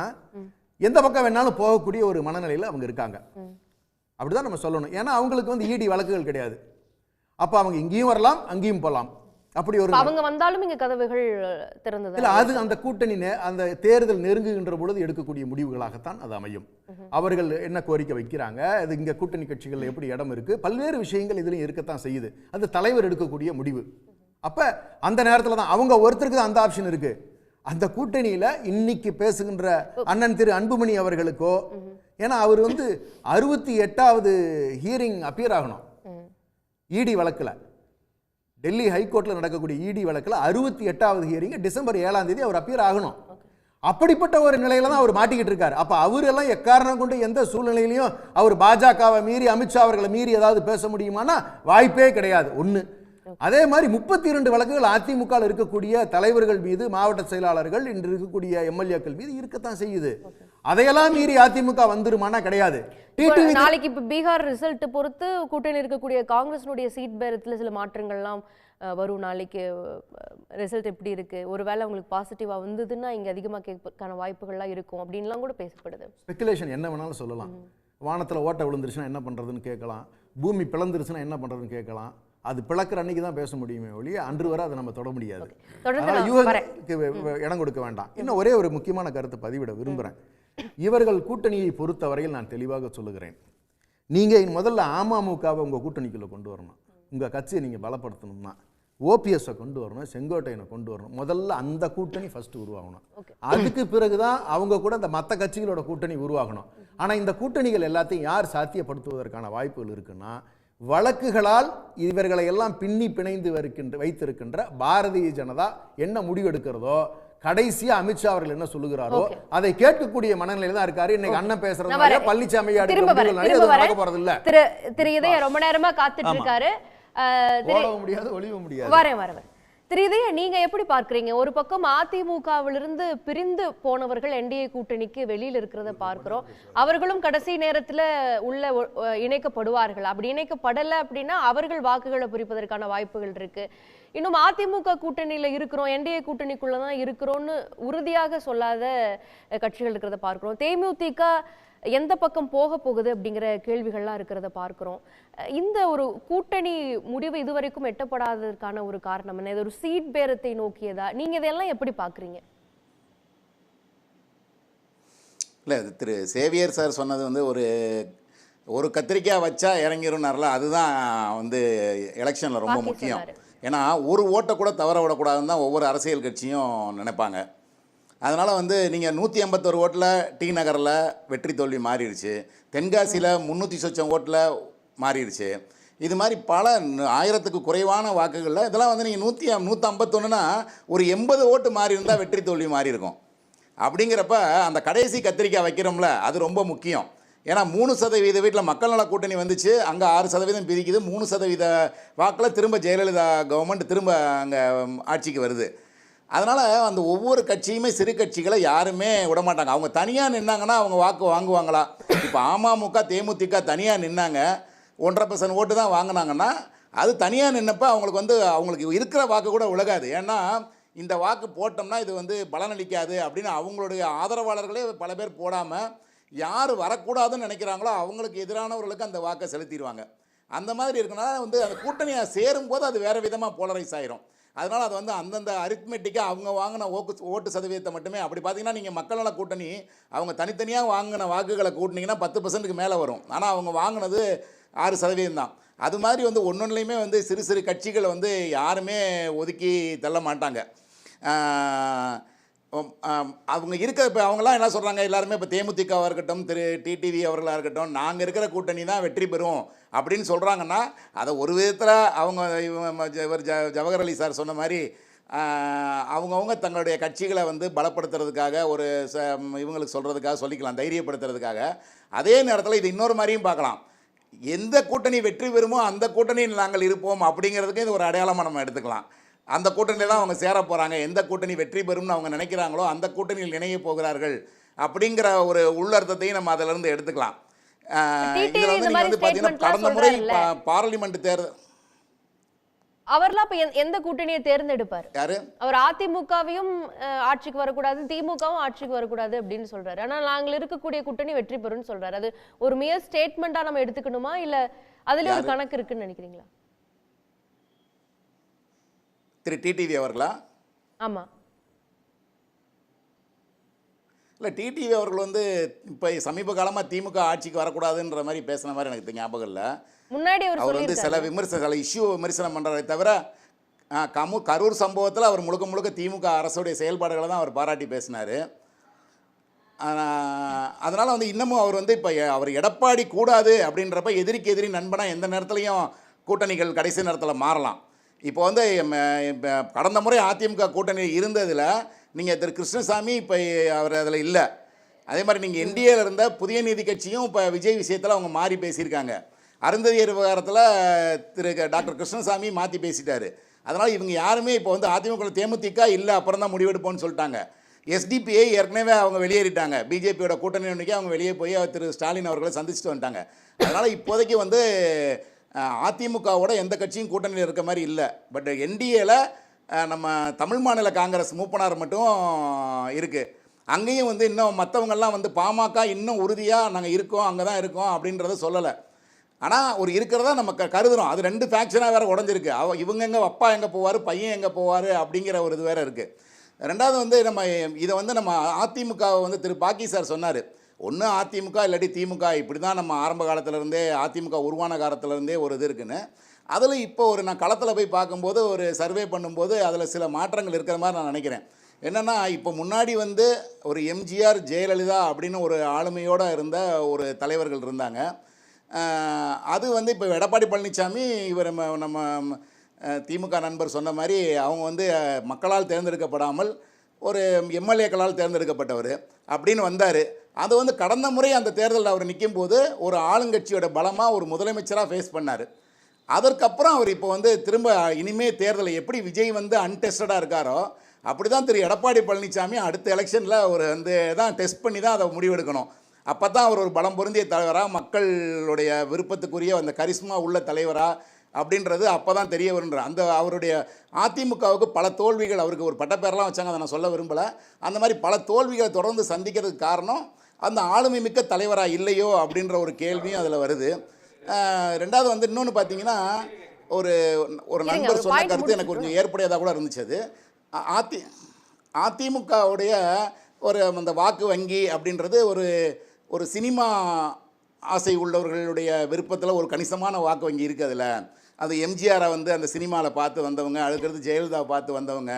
எந்த பக்கம் வேணாலும் போகக்கூடிய ஒரு மனநிலையில் அவங்க இருக்காங்க. அப்படிதான் நம்ம சொல்லணும். ஏன்னா அவங்களுக்கு வந்து இடி வழக்குகள் கிடையாது. அப்ப அவங்க இங்கேயும் வரலாம், அங்கேயும் போகலாம். அப்படி ஒரு அவங்க வந்தாலும் இங்க கதவுகள் திறந்தது இல்ல. அது அந்த கூட்டணி அந்த தேர்தல் நெருங்குகின்ற பொழுது எடுக்கக்கூடிய முடிவுகளாகத்தான் அது அமையும். அவர்கள் என்ன கோரிக்கை வைக்கிறாங்க, அது இங்க கூட்டணி கட்சிகள் எப்படி இடம் இருக்கு, பல்வேறு விஷயங்கள் இதுலயும் இருக்கத்தான் செய்யுது. அது தலைவர் எடுக்கக்கூடிய முடிவு. அப்ப அந்த நேரத்தில் தான் அவங்க ஒருத்தருக்கு அந்த ஆப்ஷன் இருக்கு. அந்த கூட்டணியில இன்னைக்கு பேசுகின்ற அண்ணன் திரு அன்புமணி அவர்களுக்கோ, ஏன்னா அவர் வந்து 68வது ஹியரிங் அப்பியர் ஆகணும் இடி வழக்குல. டெல்லி ஹைகோர்ட்ல நடக்கக்கூடிய இடி வழக்குல 68வது ஹியரிங் டிசம்பர் 7ஆம் தேதி அவர் அப்பியர் ஆகணும். அப்படிப்பட்ட ஒரு நிலையில தான் அவர் மாட்டிக்கிட்டு இருக்காரு. அப்ப அவர் எல்லாம் எக்காரணம் கொண்டு எந்த சூழ்நிலையிலையும் அவர் பாஜகவை மீறி, அமித்ஷா அவர்களை மீறி ஏதாவது பேச முடியுமானா வாய்ப்பே கிடையாது. ஒண்ணு. அதே மாதிரி 32 வழக்குகள் அதிமுக இருக்கக்கூடிய தலைவர்கள் மீது, மாவட்ட செயலாளர்கள், இன்று இருக்கக்கூடிய எம்எல்ஏக்கள் மீது இருக்கத்தான் செய்யுது. அதையெல்லாம் மீறி அதிமுக வந்துருமானா கிடையாது. நாளைக்கு இப்ப பீகார் ரிசல்ட் பொறுத்து கூட்டணி இருக்கக்கூடிய காங்கிரஸினுடைய சீட் பேரத்தில் சில மாற்றங்கள்லாம் வரும் நாளைக்கு ரிசல்ட் எப்படி இருக்குது, ஒருவேளை அவங்களுக்கு பாசிட்டிவாக வந்ததுன்னா இங்கே அதிகமாக கேட்பதற்கான வாய்ப்புகள்லாம் இருக்கும் அப்படின்லாம் கூட பேசப்படுது. ஸ்பெக்குலேஷன் என்ன வேணாலும் சொல்லலாம். வானத்தில் ஓட்டை விழுந்துருச்சுன்னா என்ன பண்ணுறதுன்னு கேட்கலாம், பூமி பிளந்துருச்சுன்னா என்ன பண்ணுறதுன்னு கேட்கலாம். அது பிளக்கிற அன்னைக்கு தான் பேச முடியுமே ஒழிய அன்று வரை அதை நம்ம தொட முடியாது. அதனால் யூகத்துக்கு இடம் கொடுக்க வேண்டாம். இன்னும் ஒரே ஒரு முக்கியமான கருத்தை பதிவிட விரும்புகிறேன். இவர்கள் கூட்டணியை பொறுத்தவரையில் நான் தெளிவாக சொல்லுகிறேன், நீங்கள் முதல்ல அமமுகவை உங்கள் கூட்டணிக்குள்ளே கொண்டு வரணும். உங்கள் கட்சியை நீங்கள் பலப்படுத்தணும்னா ஓபிஎஸ்ஸை கொண்டு வரணும், செங்கோட்டையனை கொண்டு வரணும். முதல்ல அந்த கூட்டணி ஃபர்ஸ்ட் உருவாகணும். அதுக்கு பிறகுதான் அவங்க கூட இந்த மற்ற கட்சிகளோட கூட்டணி உருவாகணும். ஆனால் இந்த கூட்டணிகள் எல்லாத்தையும் யார் சாத்தியப்படுத்துவதற்கான வாய்ப்புகள் இருக்குன்னா, வழக்குகளால் இவர்களை எல்லாம் பின்னி பிணைந்து வைத்திருக்கின்ற பாரதிய ஜனதா என்ன முடிவெடுக்கிறதோ, கடைசியா அமித்ஷா அவர்கள் என்ன சொல்லுகிறாரோ அதை கேட்கக்கூடிய மனநிலையில தான் இருக்காரு. இன்னைக்கு அண்ணன் பேசுறதுனால பழனிசாமி நடக்க போறது இல்ல. திரு இதய ரொம்ப நேரமா காத்துட்டு இருக்காரு. முடியாது, ஒளிவ முடியாது. வரேன். திரு இதய, நீங்க எப்படி பார்க்கறீங்க? ஒரு பக்கம் அதிமுகவிலிருந்து பிரிந்து போனவர்கள் என்டிஏ கூட்டணிக்கு வெளியில் இருக்கிறத பார்க்கிறோம். அவர்களும் கடைசி நேரத்துல உள்ள இணைக்கப்படுவார்கள். அப்படி இணைக்கப்படலை அப்படின்னா அவர்கள் வாக்குகளை பிரிப்பதற்கான வாய்ப்புகள் இருக்கு. இன்னும் அதிமுக கூட்டணியில இருக்கிறோம், என்டிஏ கூட்டணிக்குள்ளதான் இருக்கிறோம்னு உறுதியாக சொல்லாத கட்சிகள் இருக்கிறத பார்க்கிறோம். தேமுதிக எந்த பக்கம் போக போகுது அப்படிங்கிற கேள்விகள்லாம் இருக்கிறத பார்க்கிறோம். இந்த ஒரு கூட்டணி முடிவு இதுவரைக்கும் எட்டப்படாததற்கான ஒரு காரணம் என்ன? இது ஒரு சீட் பேரத்தை நோக்கியதா? நீங்க இதெல்லாம் எப்படி பாக்குறீங்க? இல்லை, திரு சேவியர் சார் சொன்னது வந்து ஒரு கத்திரிக்காய் வச்சா இறங்கிரும்னார்ல, அதுதான் வந்து எலெக்ஷனில் ரொம்ப முக்கியம். ஏன்னா ஒரு ஓட்டை கூட தவற விடக்கூடாதுன்னு தான் ஒவ்வொரு அரசியல் கட்சியும் நினைப்பாங்க. அதனால் வந்து நீங்கள் 181 ஓட்டில் டி நகரில் வெற்றி தோல்வி மாறிடுச்சு, தென்காசியில் 300 சொச்சம் ஓட்டில் மாறிடுச்சு. இது மாதிரி பல 1000க்கு குறைவான வாக்குகளில் இதெல்லாம் வந்து நீங்கள் 151னா ஒரு 80 ஓட்டு மாறி இருந்தால் வெற்றி தோல்வி மாறி இருக்கும். அப்படிங்கிறப்ப அந்த கடைசி கத்திரிக்காய் வைக்கிறோம்ல, அது ரொம்ப முக்கியம். ஏன்னா 3% வீட்டில் மக்கள் நல கூட்டணி வந்துச்சு, அங்கே 6% பிரிக்குது. 3% வாக்கில் திரும்ப ஜெயலலிதா கவர்மெண்ட் திரும்ப அங்கே ஆட்சிக்கு வருது. அதனால் அந்த ஒவ்வொரு கட்சியுமே சிறு கட்சிகளை யாருமே விடமாட்டாங்க. அவங்க தனியாக நின்னாங்கன்னா அவங்க வாக்கு வாங்குவாங்களா? இப்போ அமமுக தேமுதிக தனியாக நின்னாங்க, 1.5% ஓட்டு தான் வாங்கினாங்கன்னா, அது தனியாக நின்னப்போ அவங்களுக்கு வந்து அவங்களுக்கு இருக்கிற வாக்கு கூட உலகாது. ஏன்னா இந்த வாக்கு போட்டோம்னா இது வந்து பலனளிக்காது அப்படின்னு அவங்களுடைய ஆதரவாளர்களே பல பேர் போடாமல் யார் வரக்கூடாதுன்னு நினைக்கிறாங்களோ அவங்களுக்கு எதிரானவர்களுக்கு அந்த வாக்கை செலுத்திடுவாங்க. அந்த மாதிரி இருக்கனால வந்து அந்த கூட்டணியாக சேரும்போது அது வேறு விதமாக போலரைஸ் ஆயிரும். அதனால் அது வந்து அந்தந்த அரித்மெட்டிக்காக அவங்க வாங்கின ஓட்டு சதவீதத்தை மட்டுமே. அப்படி பார்த்தீங்கன்னா நீங்கள் மக்கள் நல கூட்டணி அவங்க தனித்தனியாக வாங்கின வாக்குகளை கூட்டினீங்கன்னா 10%க்கு மேலே வரும். ஆனால் அவங்க வாங்கினது 6% தான். அது மாதிரி வந்து ஒன்னொன்றுலையுமே வந்து சிறு சிறு கட்சிகளை வந்து யாருமே ஒதுக்கி தள்ள மாட்டாங்க. அவங்க இருக்க இப்போ அவங்களாம் என்ன சொல்கிறாங்க, எல்லாருமே இப்போ தேமுதிகவாக இருக்கட்டும், திரு டிடிவி அவர்களாக இருக்கட்டும், நாங்கள் இருக்கிற கூட்டணி தான் வெற்றி பெறும் அப்படின்னு சொல்கிறாங்கன்னா, அதை ஒரு விதத்தில் அவங்க இவர் ஜவஹர் அலி சார் சொன்ன மாதிரி அவங்கவுங்க தங்களுடைய கட்சிகளை வந்து பலப்படுத்துறதுக்காக ஒரு இவங்களுக்கு சொல்கிறதுக்காக சொல்லிக்கலாம், தைரியப்படுத்துறதுக்காக. அதே நேரத்தில் இது இன்னொரு மாதிரியும் பார்க்கலாம், எந்த கூட்டணி வெற்றி பெறுமோ அந்த கூட்டணியில் நாங்கள் இருப்போம் அப்படிங்கிறதுக்கு இது ஒரு அடையாளமாக நம்ம எடுத்துக்கலாம். அந்த கூட்டணியில் தான் அவங்க சேர போகிறாங்க, எந்த கூட்டணி வெற்றி பெறும்னு அவங்க நினைக்கிறாங்களோ அந்த கூட்டணியில் இணைய போகிறார்கள் அப்படிங்கிற ஒரு உள்ளர்த்தத்தையும் நம்ம அதிலிருந்து எடுத்துக்கலாம். இதில் வந்து நீங்கள் வந்து பார்த்தீங்கன்னா கடந்த முறை பார்லிமெண்ட் தேர்தல் அவர்லாம் இப்ப எந்த கூட்டணியை தேர்ந்தெடுப்பார்? யாரு? அவர் அதிமுகவையும் ஆட்சிக்கு வரக்கூடாது, திமுகவும் ஆட்சிக்கு வரக்கூடாது அப்படின்னு சொல்றாரு. ஆனா நாங்கள் இருக்கக்கூடிய கூட்டணி வெற்றி பெறும்னு சொல்றாரு. அது ஒரு மியர் ஸ்டேட்மெண்டா நம்ம எடுத்துக்கணுமா, இல்ல அதுல ஒரு கணக்கு இருக்குன்னு நினைக்கிறீங்களா? திரு டிடிவி அவர்களா? ஆமா. இல்லை, டிடிவி அவர்கள் வந்து இப்போ சமீப காலமாக திமுக ஆட்சிக்கு வரக்கூடாதுன்ற மாதிரி பேசுன மாதிரி எனக்கு ஞாபகம் இல்லை. முன்னாடி அவர் வந்து சில சில இஷ்யூ விமர்சனம் பண்ணுறதை தவிர கரூர் சம்பவத்தில் அவர் முழுக்க முழுக்க திமுக அரசுடைய செயல்பாடுகளை தான் அவர் பாராட்டி பேசினார். அதனால் வந்து இன்னமும் அவர் வந்து இப்போ அவர் எடப்பாடி கூடாது அப்படின்றப்ப எதிரிக்கு எதிரி நண்பனாக எந்த நேரத்துலையும் கூட்டணிகள் கடைசி நேரத்தில் மாறலாம். இப்போ வந்து கடந்த முறை அதிமுக கூட்டணி இருந்ததில் நீங்கள் திரு கிருஷ்ணசாமி இப்போ அவர் அதில் இல்லை. அதே மாதிரி நீங்கள் என்டிஏல இருந்த புதிய நீதி கட்சியும் இப்போ விஜய் விஷயத்தில் அவங்க மாறி பேசியிருக்காங்க. அருந்ததியர் விவகாரத்தில் திரு டாக்டர் கிருஷ்ணசாமி மாற்றி பேசிட்டார். அதனால் இவங்க யாருமே இப்போ வந்து அதிமுக தேமுதிக இல்லை அப்புறம் தான் முடிவெடுப்போம்னு சொல்லிட்டாங்க. எஸ்டிபிஐ ஏற்கனவே அவங்க வெளியேறிட்டாங்க. பிஜேபியோட கூட்டணி அன்றைக்கி அவங்க வெளியே போய் திரு ஸ்டாலின் அவர்களை சந்திச்சுட்டு வந்துட்டாங்க. அதனால் இப்போதைக்கு வந்து அதிமுகவோட எந்த கட்சியும் கூட்டணியில் இருக்க மாதிரி இல்லை. பட் என்டிஏல நம்ம தமிழ் மாநில காங்கிரஸ் மூப்பனார் மட்டும் இருக்குது. அங்கேயும் வந்து இன்னும் மற்றவங்கெல்லாம் வந்து பாமக இன்னும் உறுதியாக நாங்கள் இருக்கோம், அங்கே தான் இருக்கோம் அப்படின்றத சொல்லலை. ஆனால் ஒரு இருக்கிறதா நம்ம கருதுகிறோம். அது 2 ஃபேக்ஷனாக வேறு உடஞ்சிருக்கு. இவங்க எங்கே அப்பா எங்கே போவார், பையன் எங்கே போவார் அப்படிங்கிற ஒரு இது வேறு இருக்குது. ரெண்டாவது வந்து நம்ம இதை வந்து நம்ம அதிமுகவை வந்து திரு பாக்கி சார் சொன்னார், ஒன்று அதிமுக இல்லாட்டி திமுக, இப்படி தான் நம்ம ஆரம்ப காலத்திலேருந்தே அதிமுக உருவான காலத்திலேருந்தே ஒரு இது இருக்குன்னு. அதில் இப்போ ஒரு நான் களத்தில் போய் பார்க்கும்போது ஒரு சர்வே பண்ணும்போது அதில் சில மாற்றங்கள் இருக்கிற மாதிரி நான் நினைக்கிறேன். என்னென்னா இப்போ முன்னாடி வந்து ஒரு எம்ஜிஆர் ஜெயலலிதா அப்படின்னு ஒரு ஆளுமையோடு இருந்த ஒரு தலைவர்கள் இருந்தாங்க. அது வந்து இப்போ எடப்பாடி பழனிசாமி இவர் நம்ம திமுக நண்பர் சொன்ன மாதிரி அவங்க வந்து மக்களால் தேர்ந்தெடுக்கப்படாமல் ஒரு எம்எல்ஏக்களால் தேர்ந்தெடுக்கப்பட்டவர் அப்படின்னு வந்தார். அது வந்து கடந்த முறை அந்த தேர்தலில் அவர் நிற்கும் போது ஒரு ஆளுங்கட்சியோட பலமாக ஒரு முதலமைச்சராக ஃபேஸ் பண்ணார். அதற்கப்புறம் அவர் இப்போ வந்து திரும்ப இனிமேல் தேர்தலை எப்படி விஜய் வந்து அன்டெஸ்டடாக இருக்காரோ அப்படி தான் திரு எடப்பாடி பழனிசாமி அடுத்த எலெக்ஷனில் அவர் வந்து தான் டெஸ்ட் பண்ணி தான் அதை முடிவெடுக்கணும். அப்போ தான் அவர் ஒரு பலம் பொருந்திய தலைவராக, மக்களுடைய விருப்பத்துக்குரிய அந்த கரிஸ்மா உள்ள தலைவராக அப்படின்றது அப்போ தான் தெரிய வருன்ற அந்த அவருடைய அதிமுகவுக்கு பல தோல்விகள், அவருக்கு ஒரு பட்டப்பேரெலாம் வச்சாங்க, அதை நான் சொல்ல விரும்பலை. அந்த மாதிரி பல தோல்விகளை தொடர்ந்து சந்திக்கிறதுக்கு காரணம் அந்த ஆளுமை மிக்க தலைவராக இல்லையோ அப்படின்ற ஒரு கேள்வியும் அதில் வருது. ரெண்டாவது வந்து இன்னொன்று பார்த்தீங்கன்னா ஒரு நண்பர் சொன்ன கருத்து எனக்கு கொஞ்சம் ஏற்புடையதாக கூட இருந்துச்சு. அது அதிமுகவுடைய ஒரு அந்த வாக்கு வங்கி அப்படின்றது ஒரு சினிமா ஆசை உள்ளவர்களுடைய விருப்பத்தில் ஒரு கணிசமான வாக்கு வங்கி இருக்குது. அதில் அது எம்ஜிஆரை வந்து அந்த சினிமாவில் பார்த்து வந்தவங்க, அதுக்கடுத்து ஜெயலலிதாவை பார்த்து வந்தவங்க.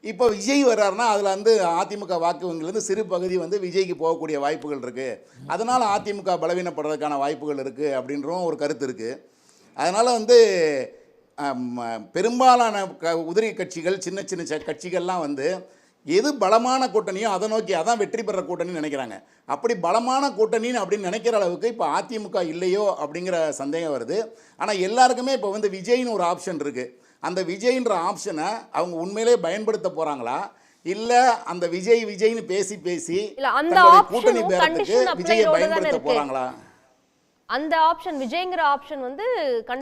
இப்போ விஜய் வர்றாருன்னா அதில் வந்து அதிமுக வாக்கு வங்கிலேருந்து சிறு பகுதி வந்து விஜய்க்கு போகக்கூடிய வாய்ப்புகள் இருக்குது. அதனால் அதிமுக பலவீனப்படுறதுக்கான வாய்ப்புகள் இருக்குது அப்படின்றவும் ஒரு கருத்து இருக்குது. அதனால் வந்து பெரும்பாலான உதிரி கட்சிகள், சின்ன சின்ன கட்சிகள்லாம் வந்து எது பலமான கூட்டணியோ அதை நோக்கி அதான் வெற்றி பெற கூட்டணின்னு நினைக்கிறாங்க. அப்படி பலமான கூட்டணின்னு அப்படின்னு நினைக்கிற அளவுக்கு இப்போ அதிமுக இல்லையோ அப்படிங்கிற சந்தேகம் வருது. ஆனால் எல்லாருக்குமே இப்போ வந்து விஜய்னு ஒரு ஆப்ஷன் இருக்குது. அந்த விஜய்ன்ற ஆப்ஷனை அவங்க உண்மையிலே பயன்படுத்த போகிறாங்களா, இல்லை அந்த விஜய்னு பேசி கூட்டணி பேரத்துக்கு விஜயை பயன்படுத்த போகிறாங்களா? அந்த ஆப்ஷன் விஜய்ங்கிற ஆப்ஷன் வந்து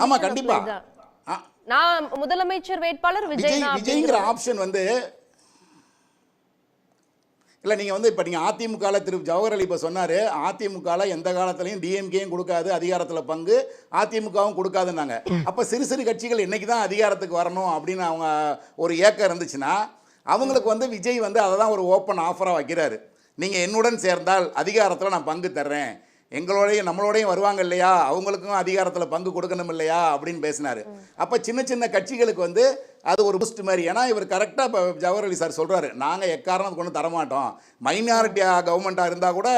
ஆமாம் கண்டிப்பாக. நான் முதலமைச்சர் வேட்பாளர் விஜய்ங்கிற ஆப்ஷன் வந்து இல்லை. நீங்கள் வந்து இப்போ நீங்கள் அதிமுகவில் திரு ஜவஹர் அலி இப்போ சொன்னார், அதிமுகவில் எந்த காலத்துலையும் டிஎம்கேயும் கொடுக்காது அதிகாரத்தில் பங்கு, அதிமுகவும் கொடுக்காதுன்னாங்க. அப்போ சிறு சிறு கட்சிகள் என்றைக்கு தான் அதிகாரத்துக்கு வரணும் அப்படின்னு அவங்க ஒரு ஏக்கம் இருந்துச்சுன்னா அவங்களுக்கு வந்து விஜய் வந்து அதை தான் ஒரு ஓப்பன் ஆஃபராக வைக்கிறாரு. நீங்கள் என்னுடன் சேர்ந்தால் அதிகாரத்தில் நான் பங்கு தர்றேன், நம்மளோடையும் வருவாங்க இல்லையா, அவங்களுக்கும் அதிகாரத்தில் பங்கு கொடுக்கணும் இல்லையா அப்படின்னு பேசினார். அப்போ சின்ன சின்ன கட்சிகளுக்கு வந்து அது ஒரு பூஸ்ட் மாதிரி. ஏன்னா இவர் கரெக்டாக இப்போ ஜவஹர் அலி சார் சொல்கிறாரு, நாங்கள் எக்காரணத்துக்கு ஒன்றும் தரமாட்டோம், மைனாரிட்டியாக கவர்மெண்ட்டாக இருந்தால் கூட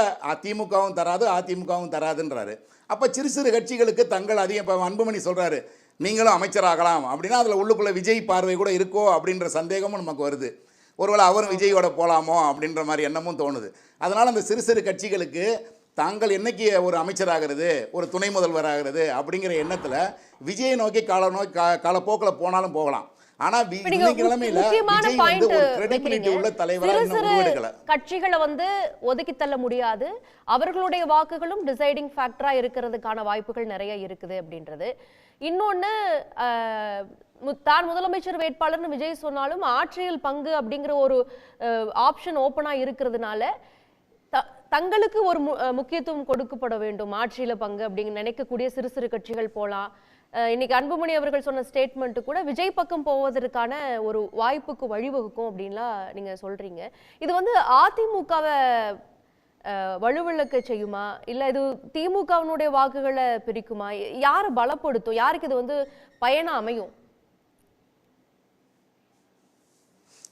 திமுகவும் தராது அதிமுகவும் தராதுன்றாரு. அப்போ சிறு சிறு கட்சிகளுக்கு தங்கள் அதிகம் இப்போ அன்புமணி சொல்கிறாரு நீங்களும் அமைச்சராகலாம் அப்படின்னா அதில் உள்ளுக்குள்ளே விஜய் பார்வை கூட இருக்கோ அப்படின்ற சந்தேகமும் நமக்கு வருது. ஒருவேளை அவரும் விஜயோட போகலாமோ அப்படின்ற மாதிரி எண்ணமும் தோணுது. அதனால் அந்த சிறு சிறு கட்சிகளுக்கு தாங்கள் என்னைக்கு ஒரு அமைச்சராகிறது, ஒரு துணை முதல்வர் ஆகிறது அப்படிங்கிற எண்ணத்தில் விஜயை நோக்கி காலப்போக்கில் போனாலும் போகலாம். ஆனால் கட்சிகளை வந்து ஒதுக்கி தள்ள முடியாது, அவர்களுடைய வாக்குகளும் டிசைடிங் ஃபேக்டரா இருக்கிறதுக்கான வாய்ப்புகள் நிறைய இருக்குது அப்படின்றது. இன்னொன்னு, தான் முதலமைச்சர் வேட்பாளர்னு விஜய் சொன்னாலும் ஆட்சியில் பங்கு அப்படிங்கிற ஒரு ஆப்ஷன் ஓப்பனா இருக்கிறதுனால தங்களுக்கு ஒரு முக்கியத்துவம் கொடுக்கப்பட வேண்டும், ஆட்சியில பங்கு அப்படிங்க நினைக்கக்கூடிய சிறு சிறு கட்சிகள் போலாம். இன்னைக்கு அன்புமணி அவர்கள் சொன்ன ஸ்டேட்மெண்ட் கூட விஜய் பக்கம் போவதற்கான ஒரு வாய்ப்புக்கு வழிவகுக்கும் அப்படின்லாம் நீங்க சொல்றீங்க. இது வந்து அதிமுகவை வலுவிழக்க செய்யுமா, இல்ல இது திமுகவினுடைய வாக்குகளை பிரிக்குமா, யாரை பலப்படுத்தும், யாருக்கு இது வந்து பயனா அமையும்?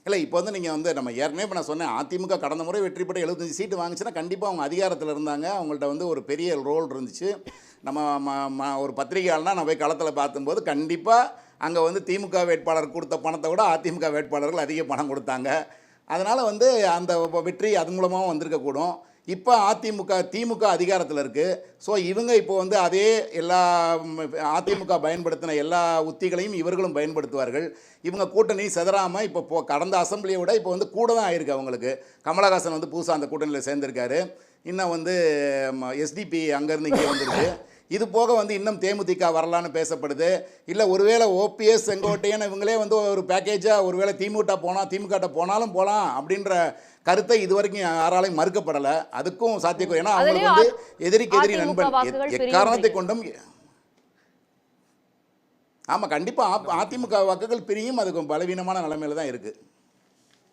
இல்லை இப்போ வந்து நீங்கள் வந்து நம்ம ஏற்கனவே இப்போ நான் சொன்னேன், அதிமுக கடந்த முறை வெற்றி பெற்று 75 சீட்டு வாங்கிச்சுன்னா கண்டிப்பாக அவங்க அதிகாரத்தில் இருந்தாங்க, அவங்கள்ட்ட வந்து ஒரு பெரிய ரோல் இருந்துச்சு. நம்ம ஒரு பத்திரிகையாளனா நான் போய் களத்தில் பார்க்கும்போது கண்டிப்பாக அங்கே வந்து திமுக வேட்பாளர் கொடுத்த பணத்தை விட அதிமுக வேட்பாளர்கள் அதிக பணம் கொடுத்தாங்க. அதனால் வந்து அந்த வெற்றி அது மூலமாகவும் வந்திருக்கக்கூடும். இப்போ திமுக அதிகாரத்தில் இருக்குது. ஸோ இவங்க இப்போ வந்து அதே எல்லா அதிமுக பயன்படுத்தின எல்லா உத்திகளையும் இவர்களும் பயன்படுத்துவார்கள். இவங்க கூட்டணி செதறாமல் இப்போ கடந்த அசம்பிளியை விட இப்போ வந்து கூட தான் ஆயிருக்கு அவங்களுக்கு. கமலஹாசன் வந்து புதுசாக அந்த கூட்டணியில் சேர்ந்திருக்காரு. இன்னும் வந்து எஸ்டிபி அங்கேருந்து இங்கே வந்திருக்கு. இது போக வந்து இன்னும் தேமுதிக வரலான்னு பேசப்படுது. இல்லை ஒருவேளை ஓபிஎஸ் செங்கோட்டையன் இவங்களே வந்து ஒரு பேக்கேஜாக ஒருவேளை திமுக போனாலும் போகலாம் அப்படின்ற கருத்தை இதுவரைக்கும் யாராலையும் மறுக்கப்படலை. அதுக்கும் சாத்தியக்கூறு. ஏன்னா அவங்களுக்கு வந்து எதிரிக்கு எதிரி நண்பன் எக்காரணத்தை கொண்டும். ஆமாம், கண்டிப்பாக அதிமுக வாக்குகள் பிரியும். அதுக்கு பலவீனமான நிலைமையில தான் இருக்குது.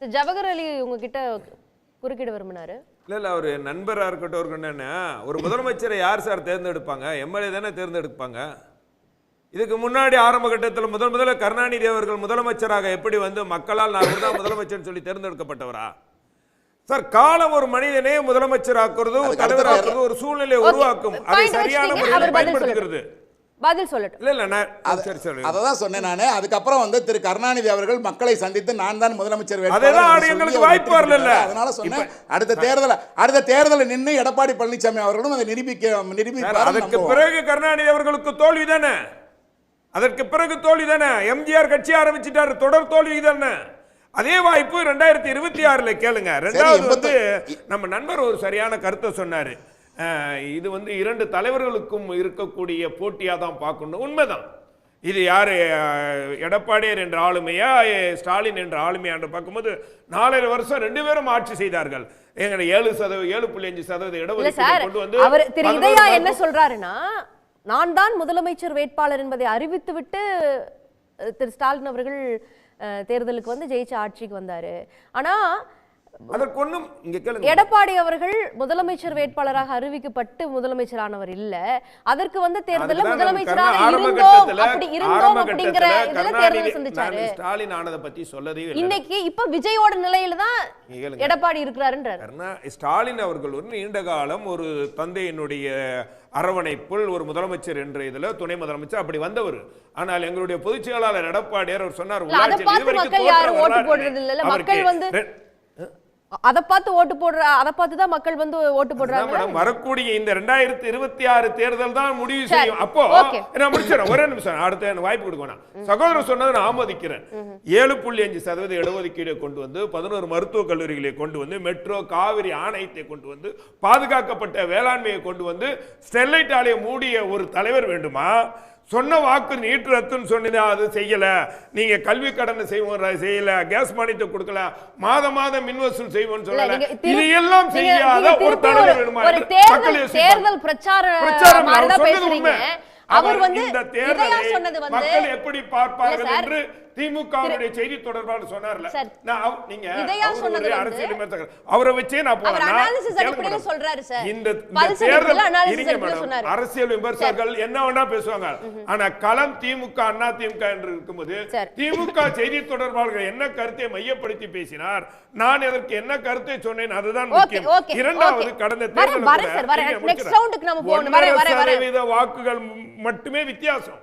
ஜவஹர் அலி உங்ககிட்ட குறுக்கிட விரும்பினாரு. இல்லை அவர் நண்பராக இருக்கட்டும் என்னன்னா, ஒரு முதலமைச்சரை யார் சார் தேர்ந்தெடுப்பாங்க? எம்எல்ஏ தானே தேர்ந்தெடுப்பாங்க. இதுக்கு முன்னாடி ஆரம்ப கட்டத்தில் முதல்ல கருணாநிதி அவர்கள் முதலமைச்சராக எப்படி வந்து மக்களால் நான் தான் முதலமைச்சர் சொல்லி தேர்ந்தெடுக்கப்பட்டவரா? சார், காலம் ஒரு மனிதனே முதலமைச்சராக்குறது, தலைவராக்குறது, ஒரு சூழ்நிலை உருவாக்கும். அதை சரியான முறையில் பயன்படுத்துகிறது. பதில் சொல்லட்டும். இல்ல அததான் சொன்னேன் நானு. அதுக்கப்புறம் வந்து திரு கருணாநிதி அவர்கள் மக்களை சந்தித்து நான் தான் முதலமைச்சர் வாய்ப்பு வரல. அதனால சொன்னேன் அடுத்த தேர்தலில் நின்று எடப்பாடி பழனிசாமி அவர்களும் அதை நிரூபிக்க. அதற்கு பிறகு கருணாநிதி அவர்களுக்கு தோல்வி தானே. எம்ஜிஆர் கட்சி ஆரம்பிச்சிட்டாரு, தொடர் தோல்வி தானே. அதே வாய்ப்பு 2026 கேளுங்க. ரெண்டாவது வந்து நம்ம நண்பர் ஒரு சரியான கருத்தை சொன்னாரு. இது வந்து 2 தலைவர்களுக்கும் இருக்கக்கூடிய போட்டியாக தான் பார்க்கணும். உண்மைதான். இது யார், எடப்பாடியார் என்ற ஆளுமையா ஸ்டாலின் என்ற ஆளுமையா என்று பார்க்கும்போது 4.5 வருஷம் 2 பேரும் ஆட்சி செய்தார்கள். எங்களை 7.5% இடஒதுக்கீடு கொண்டு வந்து அவர் திரு இதயா என்ன சொல்றாருன்னா, நான் தான் முதலமைச்சர் வேட்பாளர் என்பதை அறிவித்துவிட்டு திரு ஸ்டாலின் அவர்கள் தேர்தலுக்கு வந்து ஜெயிச்ச ஆட்சிக்கு வந்தாரு. ஆனா எடப்பாடி அவர்கள் முதலமைச்சர் வேட்பாளராக அறிவிக்கப்பட்டு முதலமைச்சரானவர் இல்ல. அதற்கு வந்து தேர்தலில் முதலமைச்சராக இருந்தோம் அப்படிங்கிற இதுல தேர்தல் சந்திச்சாரு. ஸ்டாலின் ஆனதை பத்தி சொல்லவே இல்லை. இன்னைக்கு இப்ப விஜயோட நிலையில தான் எடப்பாடி இருக்கிறாருன்றார். ஸ்டாலின் அவர்கள் ஒரு நீண்ட காலம் ஒரு தந்தையினுடைய அரவணைப்புள் ஒரு முதலமைச்சர் என்ற இதுல துணை முதலமைச்சர் அப்படி வந்தவர். ஆனால் எங்களுடைய பொதுச் செயலாளர் எடப்பாடியார் அவர் சொன்னார், மக்கள் யாரும் ஓட்டு போடுறது இல்ல, மக்கள் வந்து அதை பார்த்து ஓட்டு போடுற, அதை பார்த்து தான் மக்கள் வந்து ஓட்டு போடுறாங்க. வரக்கூடிய இந்த 2026 தேர்தல் தான் முடிவு செய்யும். அப்போ நான் முடிச்சிடறேன், ஒரே நிமிஷம், அடுத்த வாய்ப்பு கொடுக்கணும். சகோதரர் சொன்னதை நான் ஆமோதிக்கிறேன். 7.5% இடஒதுக்கீடு கொண்டு வந்து 11 மருத்துவக் கல்லூரிகளை கொண்டு வந்து மெட்ரோ காவிரி ஆணையத்தை கொண்டு வந்து பாதுகாக்கப்பட்ட வேளாண்மையை கொண்டு வந்து ஸ்டெர்லைட் ஆலையை மூடிய ஒரு தலைவர் வேண்டுமா? சொன்ன வாக்கு நீட்டு ரத்துன்னு சொன்னதா, அது செய்யல. நீங்க கல்வி கடனை செய்யல, கேஸ் மானியத்தை கொடுக்கல, மாதம் மின் வசூல் செய்வோம்னு சொல்லல. இது எல்லாம் செய்யாத ஒரு தலைவர் வேணுமா? தேர்தல் பிரச்சாரம் பேசுறீங்க. அவர் வந்து இதயா சொன்னது வந்து மக்கள் எப்படி பார்ப்பார்கள் என்று திமுகவுடைய செய்தி தொடர்பாளர் சொன்னார்ல. நீங்க அரசியல் விமர்சகர் அவரை வச்சே நான் இந்த தேர்தல் அரசியல் விமர்சகர்கள் என்ன வேணா பேசுவாங்க. ஆனா களம் திமுக அண்ணா திமுக என்று இருக்கும்போது திமுக செய்தி தொடர்பாளர்கள் என்ன கருத்தை மையப்படுத்தி பேசினார், நான் இதற்கு என்ன கருத்தை சொன்னேன், அதுதான் முக்கியம். இரண்டாவது, கடந்த தேர்தல் வாக்குகள் மட்டுமே வித்தியாசம்.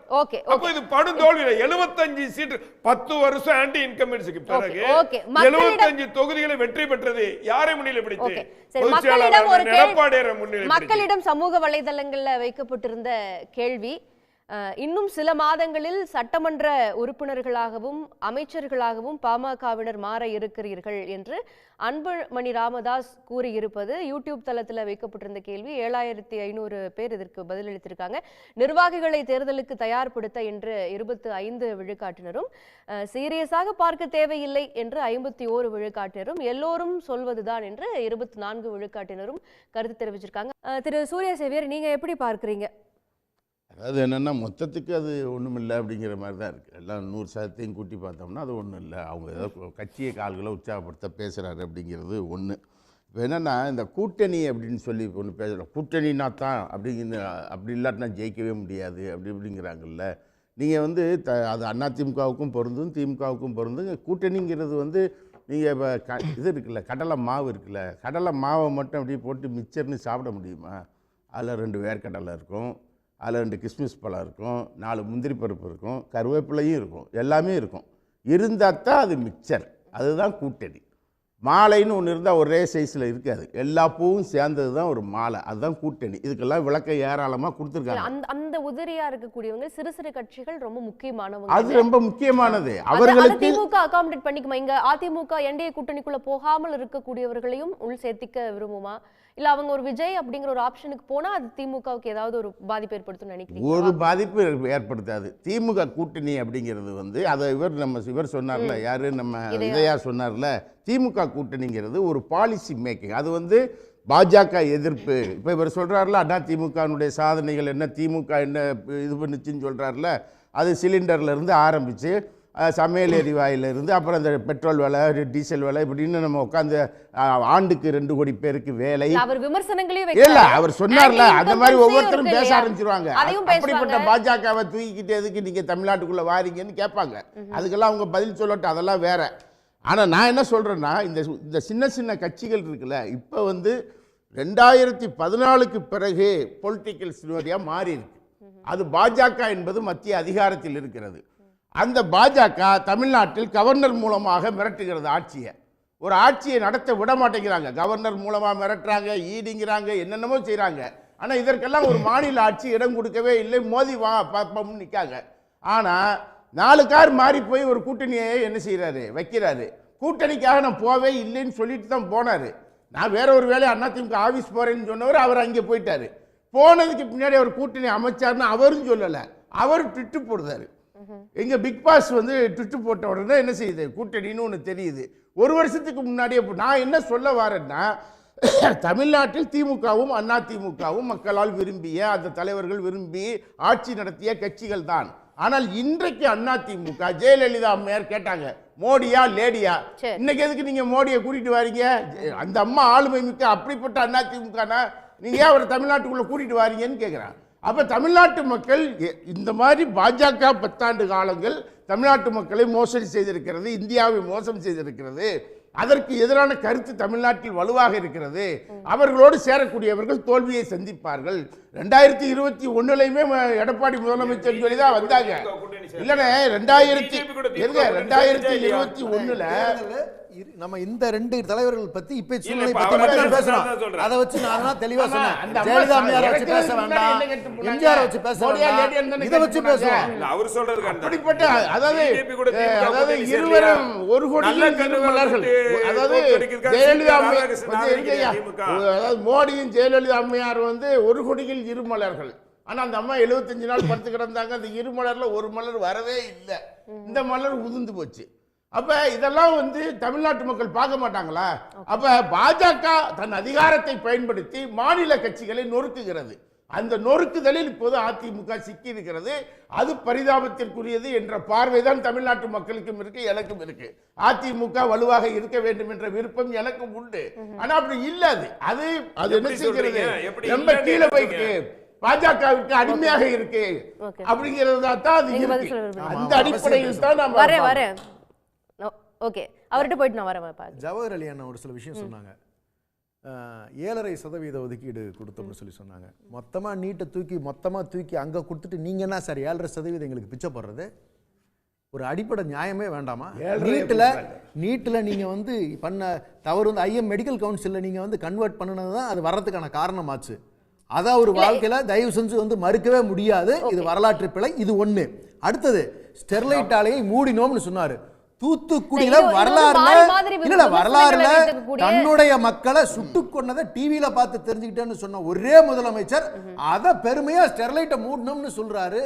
அப்ப இது படுதோல்வி. 75 சீட் 10 வருஷம் ஆன்டி இன்கம்பன்சிக்கு பிறகு 75 தொகுதிகளை வெற்றி பெற்றது யாரை முன்னிலைப்படுத்தி? மக்களிடம் சமூக வலைதளங்கள்ல வைக்கப்பட்டிருந்த கேள்வி, இன்னும் சில மாதங்களில் சட்டமன்ற உறுப்பினர்களாகவும் அமைச்சர்களாகவும் பாமகவினர் மாற இருக்கிறீர்கள் என்று அன்புமணி ராமதாஸ் கூறியிருப்பது யூடியூப் தளத்தில் வைக்கப்பட்டிருந்த கேள்வி. 7500 பேர் இதற்கு பதிலளித்திருக்காங்க. நிர்வாகிகளை தேர்தலுக்கு தயார்படுத்த என்று 25 விழுக்காட்டினரும், சீரியஸாக பார்க்க தேவையில்லை என்று 51 விழுக்காட்டினரும், எல்லோரும் சொல்வதுதான் என்று 24 விழுக்காட்டினரும் கருத்து தெரிவிச்சிருக்காங்க. திரு சூர்யா சேவியர், நீங்க எப்படி பார்க்குறீங்க? அதாவது என்னென்னா, மொத்தத்துக்கு அது ஒன்றும் இல்லை அப்படிங்கிற மாதிரி தான் இருக்குது. எல்லாம் 100% கூட்டி பார்த்தோம்னா அது ஒன்றும் இல்லை. அவங்க ஏதோ கட்சியை கால்களை உற்சாகப்படுத்த பேசுகிறாரு அப்படிங்கிறது ஒன்று. இப்போ என்னென்னா, இந்த கூட்டணி அப்படின்னு சொல்லி ஒன்று பேசுகிறோம். கூட்டணினா தான் அப்படி இல்லாட்டினா ஜெயிக்கவே முடியாது அப்படிங்கிறாங்கல்ல. நீங்கள் வந்து அது அதிமுகவுக்கும் பொருந்தும் திமுகவுக்கும் பொருந்தும். கூட்டணிங்கிறது வந்து நீங்கள் இப்போ இது இருக்குல்ல, கடலை மாவு இருக்குல்ல, கடலை மாவை மட்டும் அப்படியே போட்டு மிச்சர்னு சாப்பிட முடியுமா? அதில் 2 வேர்க்கடலை இருக்கும், அதில் 2 கிஸ்மிஸ் பழம் இருக்கும், 4 முந்திரி பருப்பு இருக்கும், கருவேப்பிலையும் இருக்கும், எல்லாமே இருக்கும். இருந்தால் தான் அது மிக்சர். அதுதான் கூட்டணி. மாலைன்னு ஒன்று இருந்தால் ஒரே சைஸில் இருக்காது, எல்லா பூவும் சேர்ந்தது தான் ஒரு மாலை. அதுதான் கூட்டணி. இதுக்கெல்லாம் விளக்க ஏராளமாக கொடுத்துருக்காங்க. அந்த உதிரியா இருக்கக்கூடியவங்க சிறு சிறு கட்சிகள் ரொம்ப முக்கியமானவங்க. அது ரொம்ப முக்கியமானது. அவர்களுக்கு திமுக அகாமடேட் பண்ணிக்குமா? இங்க அதிமுக என்டிஏ கூட்டணிக்குள்ள போகாமல் இருக்கக்கூடியவர்களையும் உள் சேர்த்திக்க விரும்புமா? இல்ல அவங்க ஒரு விஜய் அப்படிங்கிற ஒரு ஆப்ஷனுக்கு போனா அது திமுகவுக்கு ஏதாவது ஒரு பாதிப்பு ஏற்படுத்தும்னு நினைக்கிறீங்க? ஒரு பாதிப்பு ஏற்படுத்தாது. திமுக கூட்டணி அப்படிங்கிறது வந்து அதை இவர் சொன்னார்ல, யாரு நம்ம இதயா சொன்னார்ல, திமுக கூட்டணிங்கிறது ஒரு பாலிசி மேக்கிங். அது வந்து பாஜக எதிர்ப்பு. இப்போ இவர் சொல்கிறார்ல, அண்ணா திமுகனுடைய சாதனைகள் என்ன, திமுக என்ன இது பண்ணுச்சுன்னு சொல்கிறார்ல, அது சிலிண்டர்லேருந்து ஆரம்பித்து சமையல் எரிவாயிலிருந்து அப்புறம் இந்த பெட்ரோல் விலை, டீசல் விலை, இப்படின்னு நம்ம உட்காந்து ஆண்டுக்கு 2 கோடி பேருக்கு வேலை. அவர் விமர்சனங்களையும் இல்ல, அவர் சொன்னார்ல, அந்த மாதிரி ஒவ்வொருத்தரும் பேச ஆரம்பிச்சிருவாங்க. அப்படிப்பட்ட பாஜகவை தூக்கிக்கிட்டு எதுக்கு நீங்க தமிழ்நாட்டுக்குள்ள வாரீங்கன்னு கேட்பாங்க. அதுக்கெல்லாம் அவங்க பதில் சொல்லட்டும், அதெல்லாம் வேற. ஆனால் நான் என்ன சொல்கிறேன்னா, இந்த சின்ன சின்ன கட்சிகள் இருக்குல்ல, இப்போ வந்து 2014க்கு பிறகு பொலிட்டிக்கல் சினோரியாக மாறி இருக்கு. அது பாஜக என்பது மத்திய அதிகாரத்தில் இருக்கிறது. அந்த பாஜக தமிழ்நாட்டில் கவர்னர் மூலமாக மிரட்டுகிறது ஆட்சியை. ஒரு ஆட்சியை நடத்த விட மாட்டேங்கிறாங்க. கவர்னர் மூலமாக மிரட்டுறாங்க, ஈடிங்கிறாங்க, என்னென்னமோ செய்கிறாங்க. ஆனால் இதற்கெல்லாம் ஒரு மாநில ஆட்சி இடம் கொடுக்கவே இல்லை. மோதி வா பார்ப்போம்னு நிற்காங்க. ஆனால் 4 கார் மாறி போய் ஒரு கூட்டணியை என்ன செய்கிறாரு, வைக்கிறாரு. கூட்டணிக்காக நான் போவே இல்லைன்னு சொல்லிட்டு தான் போனார். நான் வேற ஒரு வேலையை அதிமுக ஆஃபீஸ் போகிறேன்னு சொன்னவர் அவர் அங்கே போயிட்டார். போனதுக்கு பின்னாடி அவர் கூட்டணி அமைச்சார்னு அவரும் சொல்லலை, அவர் ட்விட்டு போடுறாரு. எங்க பிக் பாஸ் வந்து ட்விட்டு போட்ட உடனே என்ன செய்யுது, கூட்டணின்னு ஒன்று தெரியுது. 1 வருஷத்துக்கு முன்னாடியே நான் என்ன சொல்ல வரேன்னா, தமிழ்நாட்டில் திமுகவும் அதிமுகவும் மக்களால் விரும்பிய, அந்த தலைவர்கள் விரும்பி ஆட்சி நடத்திய கட்சிகள் தான். ஆனால் இன்றைக்கு அதிமுக, ஜெயலலிதா அம்மையார் கேட்டாங்க, மோடியா லேடியா, இன்னைக்கு எதுக்கு நீங்க மோடியை கூட்டிட்டு வாரீங்க, அந்த அம்மா ஆளுமை மிக்க அப்படிப்பட்ட அதிமுகனா நீங்க ஏன் அவரை தமிழ்நாட்டுக்குள்ள கூட்டிட்டு வாரீங்கன்னு கேட்கிறாங்க. அப்ப தமிழ்நாட்டு மக்கள் இந்த மாதிரி பாஜக 10 ஆண்டு காலங்கள் தமிழ்நாட்டு மக்களை மோசடி செய்திருக்கிறது, இந்தியாவை மோசம் செய்திருக்கிறது. அதற்கு எதிரான கருத்து தமிழ்நாட்டில் வலுவாக இருக்கிறது. அவர்களோடு சேரக்கூடியவர்கள் தோல்வியை சந்திப்பார்கள். 2021லையுமே எடப்பாடி முதலமைச்சர் சொல்லி தான் வந்தாங்க. இல்லைன்னா 2021ல நம்ம இந்த 2 தலைவர்கள் பத்தி இப்ப சூழ்நிலை பத்தி மட்டும் பேசணும். அதை வச்சு நான் தெளிவா சொன்னேன். ஜெயலலிதா அம்மையாரை வச்சு பேச வேண்டாம், எம்ஜிஆர் வச்சு பேச வேண்டாம், இதை வச்சு பேசுவோம். அவர் சொல்றது அப்படிப்பட்ட அதாவது இருவரும் ஒரு கோடியில் இருமலர்கள். அதாவது ஜெயலலிதா அம்மையார், அதாவது மோடியும் ஜெயலலிதா அம்மையார் வந்து 1 கோடியில் இருமலர்கள். ஆனா அந்த அம்மா 75 நாள் படுத்து கிடந்தாங்க. அந்த இருமலர்ல ஒரு மலர் வரவே இல்லை. இந்த மலர் உதிர்ந்து போச்சு. அப்ப இதெல்லாம் வந்து தமிழ்நாட்டு மக்கள் பார்க்க மாட்டாங்களா? அப்ப பாஜக தன் அதிகாரத்தை பயன்படுத்தி மாநில கட்சிகளை நொறுக்குகிறது. அந்த நொறுக்குதலில் இப்போது அதிமுக சிக்கி இருக்கிறது. அது பரிதாபத்திற்குரியது என்ற பார்வைதான் தமிழ்நாட்டு மக்களுக்கும் இருக்கு, எனக்கும் இருக்கு. அதிமுக வலுவாக இருக்க வேண்டும் என்ற விருப்பம் எனக்கும் உண்டு. ஆனா அப்படி இல்ல. அது அது என்ன செய்கிறது, ரொம்ப கீழே போயிட்டு பாஜகவுக்கு அடிமையாக இருக்கு அப்படிங்கிறது தான் அது இருக்கு. அந்த அடிப்படையில் தான் நம்ம வரேன். ஓகே, அவர்கிட்ட போயிட்டு நான் வரேன். ஜவஹர் அலி அண்ணா ஒரு சில விஷயம் சொன்னாங்க. 7.5% ஒதுக்கீடு கொடுத்தோம்னு சொல்லி சொன்னாங்க. மொத்தமாக நீட்டை தூக்கி அங்கே கொடுத்துட்டு நீங்கள் என்ன சார் 7.5% எங்களுக்கு பிச்சை போடுறது? ஒரு அடிப்படை நியாயமே வேண்டாமா? நீட்டில் நீங்கள் வந்து பண்ண தவறு வந்து ஐஎம் மெடிக்கல் கவுன்சிலில் நீங்கள் வந்து கன்வெர்ட் பண்ணினது தான் அது வர்றதுக்கான காரணமாச்சு. அதான் ஒரு வாழ்க்கையில் தயவு செஞ்சு வந்து மறுக்கவே முடியாது. இது வரலாற்று பிழை. இது ஒன்று. அடுத்தது ஸ்டெர்லைட் ஆலையை மூடினோம்னு சொன்னார். தூத்துக்குடியில வரலாறுல தன்னுடைய மக்களை சுட்டுக் கொன்னதை டிவியில பார்த்து தெரிஞ்சுக்கிட்டேன்னு சொன்ன ஒரே முதலமைச்சர் அத பெருமையா ஸ்டெர்லைட்டை மூடணும்னு சொல்றாரு.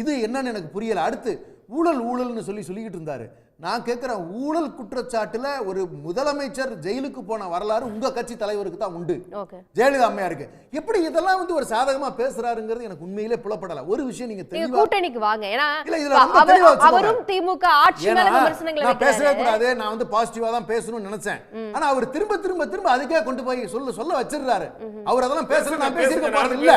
இது என்னன்னு எனக்கு புரியல. அடுத்து ஊழல்னு சொல்லிக்கிட்டு இருந்தாரு. நான் கேட்கிறேன், ஊழல் குற்றச்சாட்டுல ஒரு முதலமைச்சர் ஜெயிலுக்கு போன வரலாறு உங்க கட்சி தலைவருக்கு தான் உண்டு, ஜெயலலிதா அம்மையாருக்கு. எப்படி இதெல்லாம் வந்து ஒரு சாதகமா பேசுறாருங்கிறது எனக்கு உண்மையிலே புலப்படல. ஒரு விஷயம் நீங்க தெளிவா கூட்டணிக்கு வாங்க. ஏன்னா அவரும் திமுக ஆட்சி மேல விமர்சனங்களை நான் பேசவே கூடாது, நான் வந்து பாசிட்டிவா தான் பேசணும்னு நினைச்சேன். ஆனா அவர் திரும்ப அதுக்கே கொண்டு போய் சொல்ல வச்சிருக்காரு. அவர் அதெல்லாம் பேசணும் நான் பேசிருக்க போறது இல்ல.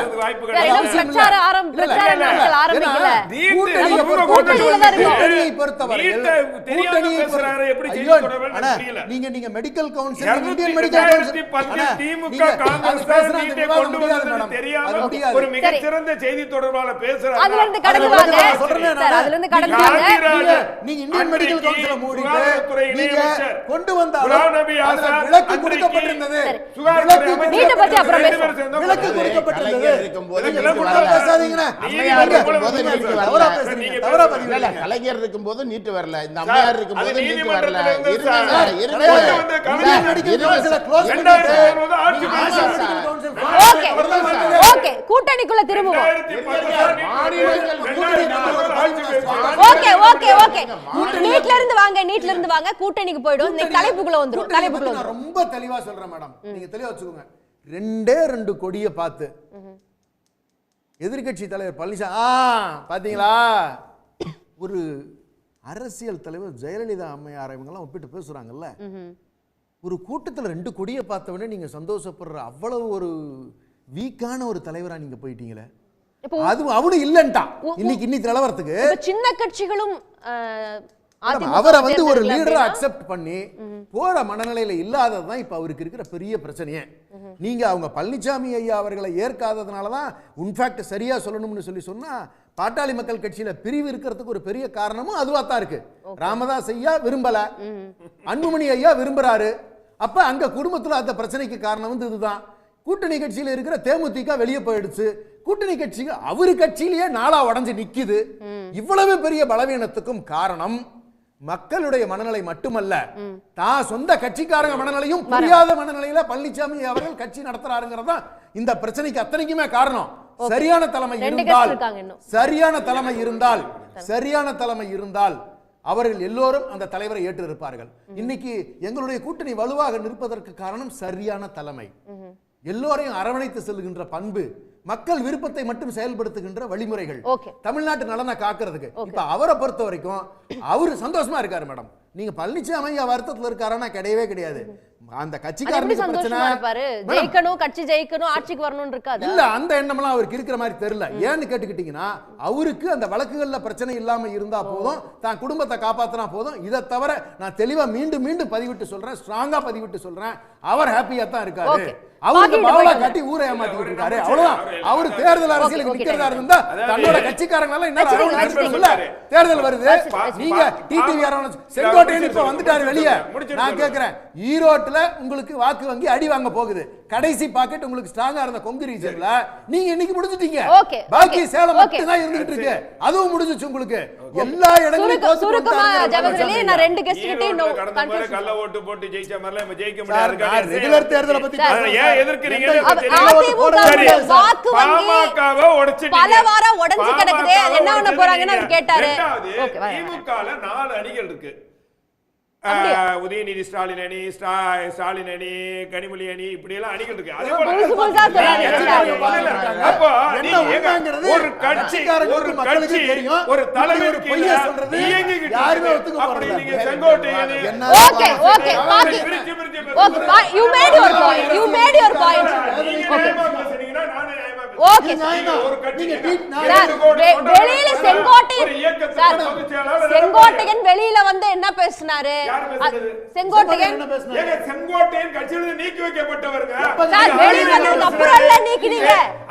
கூட்டணியை பொறுத்தவரை நீங்க medical council, Indian medical council DMK Congress கொண்டு வந்தது தெரியாம ஒரு மிகச்சிறந்த செய்தி தொடர்பாளர் பேசுறாரு. அதுல இருந்து கடந்து வாங்க. அதுல இருந்து கடந்து வாங்க. நீங்க இந்தியன் மெடிக்கல் கவுன்சிலை மூடிட்டு நீங்க கொண்டு வந்தாலும் விலக்கு கொடுக்கப்பட்டிருந்தது. நீங்க பத்தி அப்புறம் பேசுவோம். விலக்கு கொடுக்கப்பட்டிருந்தது. பேசாதீங்க. கலைஞர் இருக்கும்போது நீட்டு வரல. இந்த அம்மா எம்ஜிஆர் இருக்கும்போது அது நீட் வரல. நீதிமன்றத்துல இருந்து சார். இருங்க. கோர்ட் வந்து கமிஷன் ஆட்சி ஓகே கூட்டணிக்குள்ள திரும்புவோம். நீட்ல இருந்து வாங்க கூட்டணிக்கு போய்டும். தலைப்புக்குள்ள வந்துரும். தலைப்புக்குள்ள நான் ரொம்ப தெளிவா சொல்றேன் மேடம், நீங்க தெளிவா வச்சுக்கோங்க. 2 கொடியை பார்த்து எதிர்க்கட்சி தலைவர் பழனிசாமி பாத்தீங்களா, ஒரு அரசியல் தலைவர் ஜெயலலிதா அம்மையார் இவங்கெல்லாம் ஒப்பிட்டு பேசுறாங்கல்ல, ஒரு கூட்டத்தில் 2 கொடியை பார்த்தவொடனே நீங்க சந்தோஷப்படுற அவ்வளவு ஒரு வீக்கான ஒரு தலைவரா நீங்க போயிட்டீங்களே. அது அவனு இல்லன்ட்டான் இன்னைக்கு நிலவரத்துக்கு. சின்ன கட்சிகளும் அவரை வந்து ஒரு லீடரா அக்செப்ட் பண்ணி போற மனநிலையில இல்லாததுதான் இப்ப அவருக்கு இருக்கிற பெரிய பிரச்சனையே. நீங்க அவங்க பழனிசாமி ஐயா அவர்களை ஏற்காததுனாலதான் இன்ஃபேக்ட் சரியா சொல்லணும்னு சொன்னா பாட்டாளி மக்கள் கட்சியில பிரிவு இருக்கிறதுக்கு ஒரு பெரிய காரணமும் அதுவா தான் இருக்கு. ராமதாஸ் ஐயா விரும்பல, அன்புமணி ஐயா விரும்புறாரு. அப்ப அங்க குடும்பத்துல அந்த பிரச்சனைக்கு காரணம் வந்து இதுதான். கூட்டணி கட்சியில இருக்கிற தேமுதிக வெளியே போயிடுச்சு. கூட்டணி கட்சி அவரு கட்சியிலேயே நாளா உடஞ்சு நிக்குது. இவ்வளவு பெரிய பலவீனத்துக்கும் காரணம் மக்களுடைய மனநிலை மட்டுமல்ல, தான் சொந்த கட்சிக்காரங்க மனநிலையும் புரியாத மனநிலையில பழனிசாமி அவர்கள் கட்சி நடத்துறாருங்கிறதா இந்த பிரச்சனைக்கு அத்தனைக்குமே காரணம். சரியான தலைமை இருந்தால் அவர்கள் எல்லோரும் அந்த தலைவரை ஏற்று இருப்பார்கள். இன்னைக்கு எங்களுடைய கூட்டணி வலுவாக நிற்பதற்கு காரணம் சரியான தலைமை, எல்லோரையும் அரவணைத்து செல்கின்ற பண்பு, மக்கள் விருப்பத்தை மட்டும் செயல்படுத்துகின்ற வழிமுறைகள், தமிழ்நாட்டு நலனை காக்கிறதுக்கு. இப்ப அவரை பொறுத்த வரைக்கும் அவரு சந்தோஷமா இருக்காரு மேடம். நீங்க பழனிசாமி வருத்தத்துல இருக்காருன்னா கிடையவே கிடையாது. அந்த கட்சிக்காரனுக்கு பிரச்சனை ஜெயிக்கணும், கட்சி ஜெயிக்கணும், ஆட்சிக்கு வரணும்னு இருக்காது. இல்ல அந்த எண்ணம்லாம் அவருக்கு இருக்கிற மாதிரி தெரியல. ஏன்னு கேட்டுக்கிட்டீங்கன்னா அவருக்கு அந்த வழக்குகள்ல பிரச்சனை இல்லாம இருந்தா போதும், தான் குடும்பத்தை காப்பாத்தினா போதும். இதை தவிர நான் தெளிவா மீண்டும் மீண்டும் பதிவிட்டு சொல்றேன், ஸ்ட்ராங்கா பதிவிட்டு சொல்றேன், அவர் ஹாப்பியா தான் இருக்காரு. அவருக்கு பாவலா காட்டி ஊரை ஏமாத்திட்டு இருக்காரு, அவ்வளவுதான். அவரு தேர்தல் அரசியலுக்கு நிக்கிறதா இருந்தா தன்னோட கட்சிக்காரங்க எல்லாம் என்ன தேர்தல் வருது, நீங்க டிடிவி செங்கோட்டையன் இப்ப வந்துட்டாரு வெளியே. நான் கேட்கிறேன், ஈரோட்டுல உங்களுக்கு வாக்கு வங்கி அடி வாங்க போகுது. கடைசி பாக்கெட் உங்களுக்கு ஸ்ட்ராங்கா இருந்த கொங்கு ரீஜன்ல நீங்க இன்னைக்கு முடிஞ்சிட்டீங்க. பாக்கி சேலம் மட்டும் தான் இருந்துட்டு இருக்கு, அதுவும் முடிஞ்சிச்சு உங்களுக்கு. எல்லா இடங்களையும் நான் 2 கெஸ்ட் கிட்ட கள்ள ஓட்டு போட்டு ஜெயிச்ச மாதிரி நம்ம ஜெயிக்க முடியாது. ரெகுலர் தேர்தலை பத்தி ஏன் எதிர்க்கிறீங்க? வாக்கு வங்கி பல வாரம் உடைஞ்சு கிடக்குது, என்ன பண்ண போறாங்கன்னு அவர் கேட்டாரு. திமுகல 4 அணிகள் இருக்கு. உதயநிதி ஸ்டாலின் அணி, ஸ்டாலின் அணி, கனிமொழி அணி, இப்படி எல்லாம் அணிகள் இருக்கு. அதே போல அப்போ ஒரு கட்சி ஒரு தலைவர் அப்படி நீங்க செங்கோட்டையன் செங்கோட்டையன் வெளியில வந்து என்ன பேசினாரு? செங்கோட்டையன் கட்சியிலிருந்து நீக்கி வைக்கப்பட்டவர்கள்.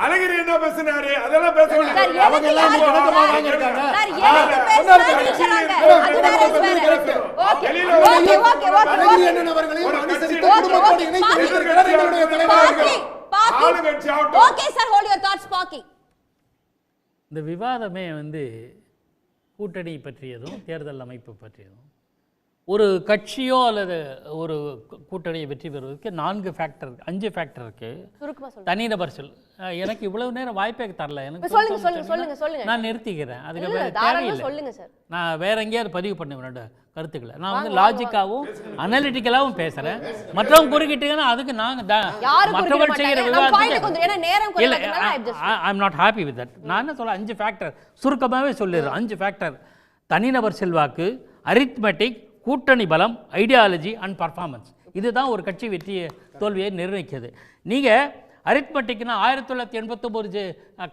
அழகிரி என்ன பேசினாரு? அதெல்லாம் பேச இந்த விவாதமே வந்து கூட்டணி பற்றியதும் தேர்தல் அமைப்பு பற்றியதும், ஒரு கட்சியோ அல்லது ஒரு கூட்டணியை வெற்றி பெறுவதற்கு 4 ஃபேக்டர் 5 ஃபேக்டர் இருக்கு. தனிநபர் எனக்கு இவ்வளவு நேரம் வாய்ப்பே தரல, எனக்கு நான் நிறுத்திக்கிறேன். அதுக்கு தேவையில்லை, நான் வேற எங்கேயாவது பதிவு பண்ண வேண்டிய கருத்துக்களை நான் வந்து லாஜிக்காவும் அனலிட்டிக்கலாவும் பேசுறேன். மற்றவங்க குறுக்கிட்டீங்கன்னா அதுக்கு நாங்க மற்றவர்கள் செய்கிற விவாதத்துக்கு இல்லை, I am not happy with that. நான் என்ன சொல்ல, 5 ஃபேக்டர் சுருக்கமாகவே சொல்லிடுறேன். 5 ஃபேக்டர்: தனிநபர் செல்வாக்கு, அரித்மெட்டிக், கூட்டணி பலம், ஐடியாலஜி அண்ட் பர்ஃபார்மன்ஸ். இதுதான் ஒரு கட்சி வெற்றியை தோல்வியை நிர்ணயிக்கிறது. நீங்கள் அரித்மெட்டிக்னா 1989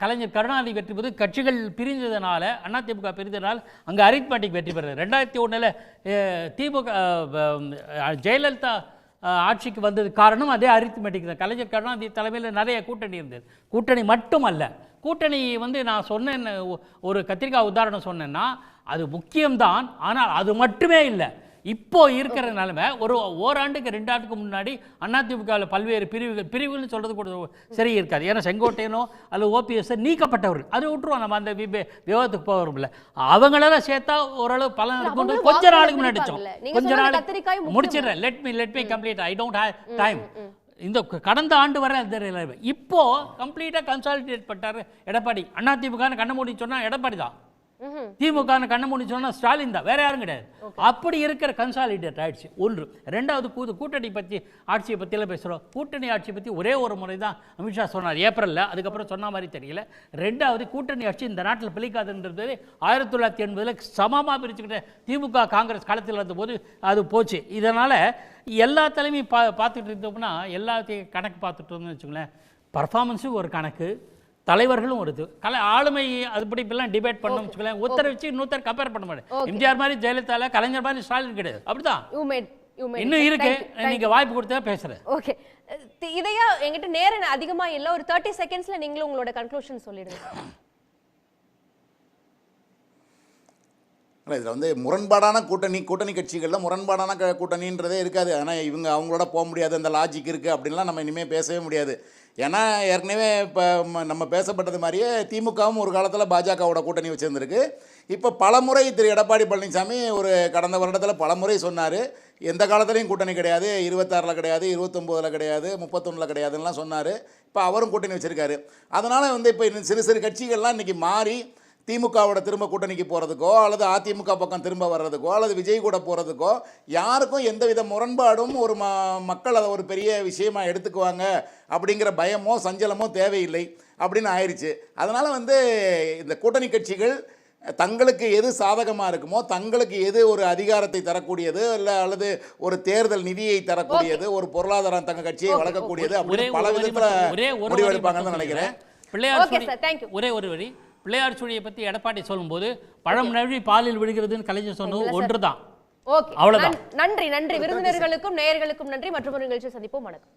கலைஞர் கருணாநிதி வெற்றி பெறுது, கட்சிகள் பிரிந்ததுனால, அதிமுக பிரிந்ததுனால அங்கே அரித்மெட்டிக் வெற்றி பெறுது. 2001 திமுக ஜெயலலிதா ஆட்சிக்கு வந்தது காரணம் அதே அரித்மெட்டிக் தான். கலைஞர் கருணாநிதி தலைமையில் நிறைய கூட்டணி இருந்தது. கூட்டணி மட்டும் அல்ல, கூட்டணி வந்து நான் சொன்னேன், ஒரு கத்திரிக்காய் உதாரணம் சொன்னேன்னா அது முக்கியம்தான், ஆனால் அது மட்டுமே இல்லை. இப்போ இருக்கிற நிலைமை ஓராண்டுக்கு 2 ஆண்டுக்கு முன்னாடி அதிமுகவில் பல்வேறு பிரிவுகள்னு சொல்றது கூட சரி இருக்காது. ஏன்னா செங்கோட்டையனோ அல்லது ஓபிஎஸ் நீக்கப்பட்டவர்கள் அதை விட்டுருவோம், நம்ம அந்த விவாதத்துக்கு போகிறோம்ல. அவங்களெல்லாம் சேர்த்தா ஓரளவு பலன் இருக்கும். கொஞ்ச நாளுக்கு முன்னாடி கொஞ்ச நாள் முடிச்சிடுறேன். Let me complete. I don't have time. இந்த கடந்த ஆண்டு வரை அந்த இப்போ கம்ப்ளீட்டாக கன்சாலிடேட் பண்ணிட்டாரு எடப்பாடி. அதிமுக கண்ண மூடி சொன்னா எடப்பாடி தான், திமுக கண்ண மூடி சொன்னா ஸ்டாலின் தான், வேற யாரும் கிடையாது. அப்படி இருக்கிற கன்சாலிடேட் ஆயிடுச்சு. ஒன்று. ரெண்டாவது கூட்டணி பற்றி ஆட்சியை பற்றியெல்லாம் பேசுகிறோம். கூட்டணி ஆட்சியை பற்றி ஒரே ஒரு முறை தான் அமித்ஷா சொன்னார் ஏப்ரலில், அதுக்கப்புறம் சொன்ன மாதிரி தெரியல. ரெண்டாவது கூட்டணி ஆட்சி இந்த நாட்டில் பிழைக்காதுன்றது 1980 சமமாக பிரிச்சுக்கிட்ட திமுக காங்கிரஸ் களத்தில் இருந்தபோது அது போச்சு. இதனால் எல்லா தலைமையும் பார்த்துட்டு இருந்தோம்னா எல்லாத்தையும் கணக்கு பார்த்துட்டு இருந்தோம்னு வச்சுங்களேன், பர்ஃபார்மன்ஸும் ஒரு கணக்கு, தலைவர்களும் ஒரு ஆளுமை அதுபடி இப்பெல்லாம் டிபேட் பண்ணணும் வச்சுக்கலாம். ஒருத்தரை வச்சு இன்னொருத்தர் கம்பேர் பண்ண மாட்டேன். எம்ஜிஆர் மாதிரி ஜெயலலிதா, கலைஞர் மாதிரி ஸ்டாலின் கிடையாது. அப்படிதான் இன்னும் இருக்கு. நீங்க வாய்ப்பு கொடுத்தா பேசுறேன். ஓகே, இதையா என்கிட்ட நேரம் அதிகமா இல்ல, ஒரு 30 செகண்ட்ஸ்ல நீங்களும் உங்களோட கன்க்ளூஷன் சொல்லிடுங்க. இதில் வந்து முரண்பாடான கூட்டணி கட்சிகளில் முரண்பாடான கூட்டணின்றதே இருக்காது. ஆனால் இவங்க அவங்களோட போக முடியாது, அந்த லாஜிக் இருக்குது அப்படின்லாம் நம்ம இனிமேல் பேசவே முடியாது. ஏன்னா ஏற்கனவே இப்போ நம்ம பேசப்பட்டது மாதிரியே திமுகவும் ஒரு காலத்தில் பாஜகவோட கூட்டணி வச்சுருந்துருக்கு. இப்போ பலமுறை திரு எடப்பாடி பழனிசாமி கடந்த வருடத்தில் பலமுறை சொன்னார், எந்த காலத்துலேயும் கூட்டணி கிடையாது, 26 கிடையாது, 29 கிடையாது, 31 கிடையாதுன்னெலாம் சொன்னார். இப்போ அவரும் கூட்டணி வச்சுருக்காரு. அதனால் வந்து இப்போ சிறு சிறு கட்சிகள்லாம் இன்றைக்கி மாறி திமுகவோட திரும்ப கூட்டணிக்கு போகிறதுக்கோ அல்லது அதிமுக பக்கம் திரும்ப வர்றதுக்கோ அல்லது விஜய் கூட போகிறதுக்கோ யாருக்கும் எந்தவித முரண்பாடும் மக்கள் அதை ஒரு பெரிய விஷயமா எடுத்துக்குவாங்க அப்படிங்கிற பயமோ சஞ்சலமோ தேவையில்லை அப்படின்னு ஆயிடுச்சு. அதனால் வந்து இந்த கூட்டணி கட்சிகள் தங்களுக்கு எது சாதகமாக இருக்குமோ, தங்களுக்கு எது ஒரு அதிகாரத்தை தரக்கூடியது இல்லை அல்லது ஒரு தேர்தல் நிதியை தரக்கூடியது, ஒரு பொருளாதாரம் தங்க கட்சியை வளர்க்கக்கூடியது அப்படின்னு பல விதத்தில் முடிவெடுப்பாங்கன்னு நினைக்கிறேன். ஒரே ஒரு வரி பிள்ளையார் சுழியை பற்றி எடப்பாடி சொல்லும்போது பழம் நழுவி பாலில் விழுகிறதுன்னு கலைஞர் சொன்னது ஒன்றுதான். அவ்வளவுதான். நன்றி விருந்தினர்களுக்கும் நேயர்களுக்கும் நன்றி. மற்றொரு நிகழ்ச்சியை சந்திப்போம். வணக்கம்.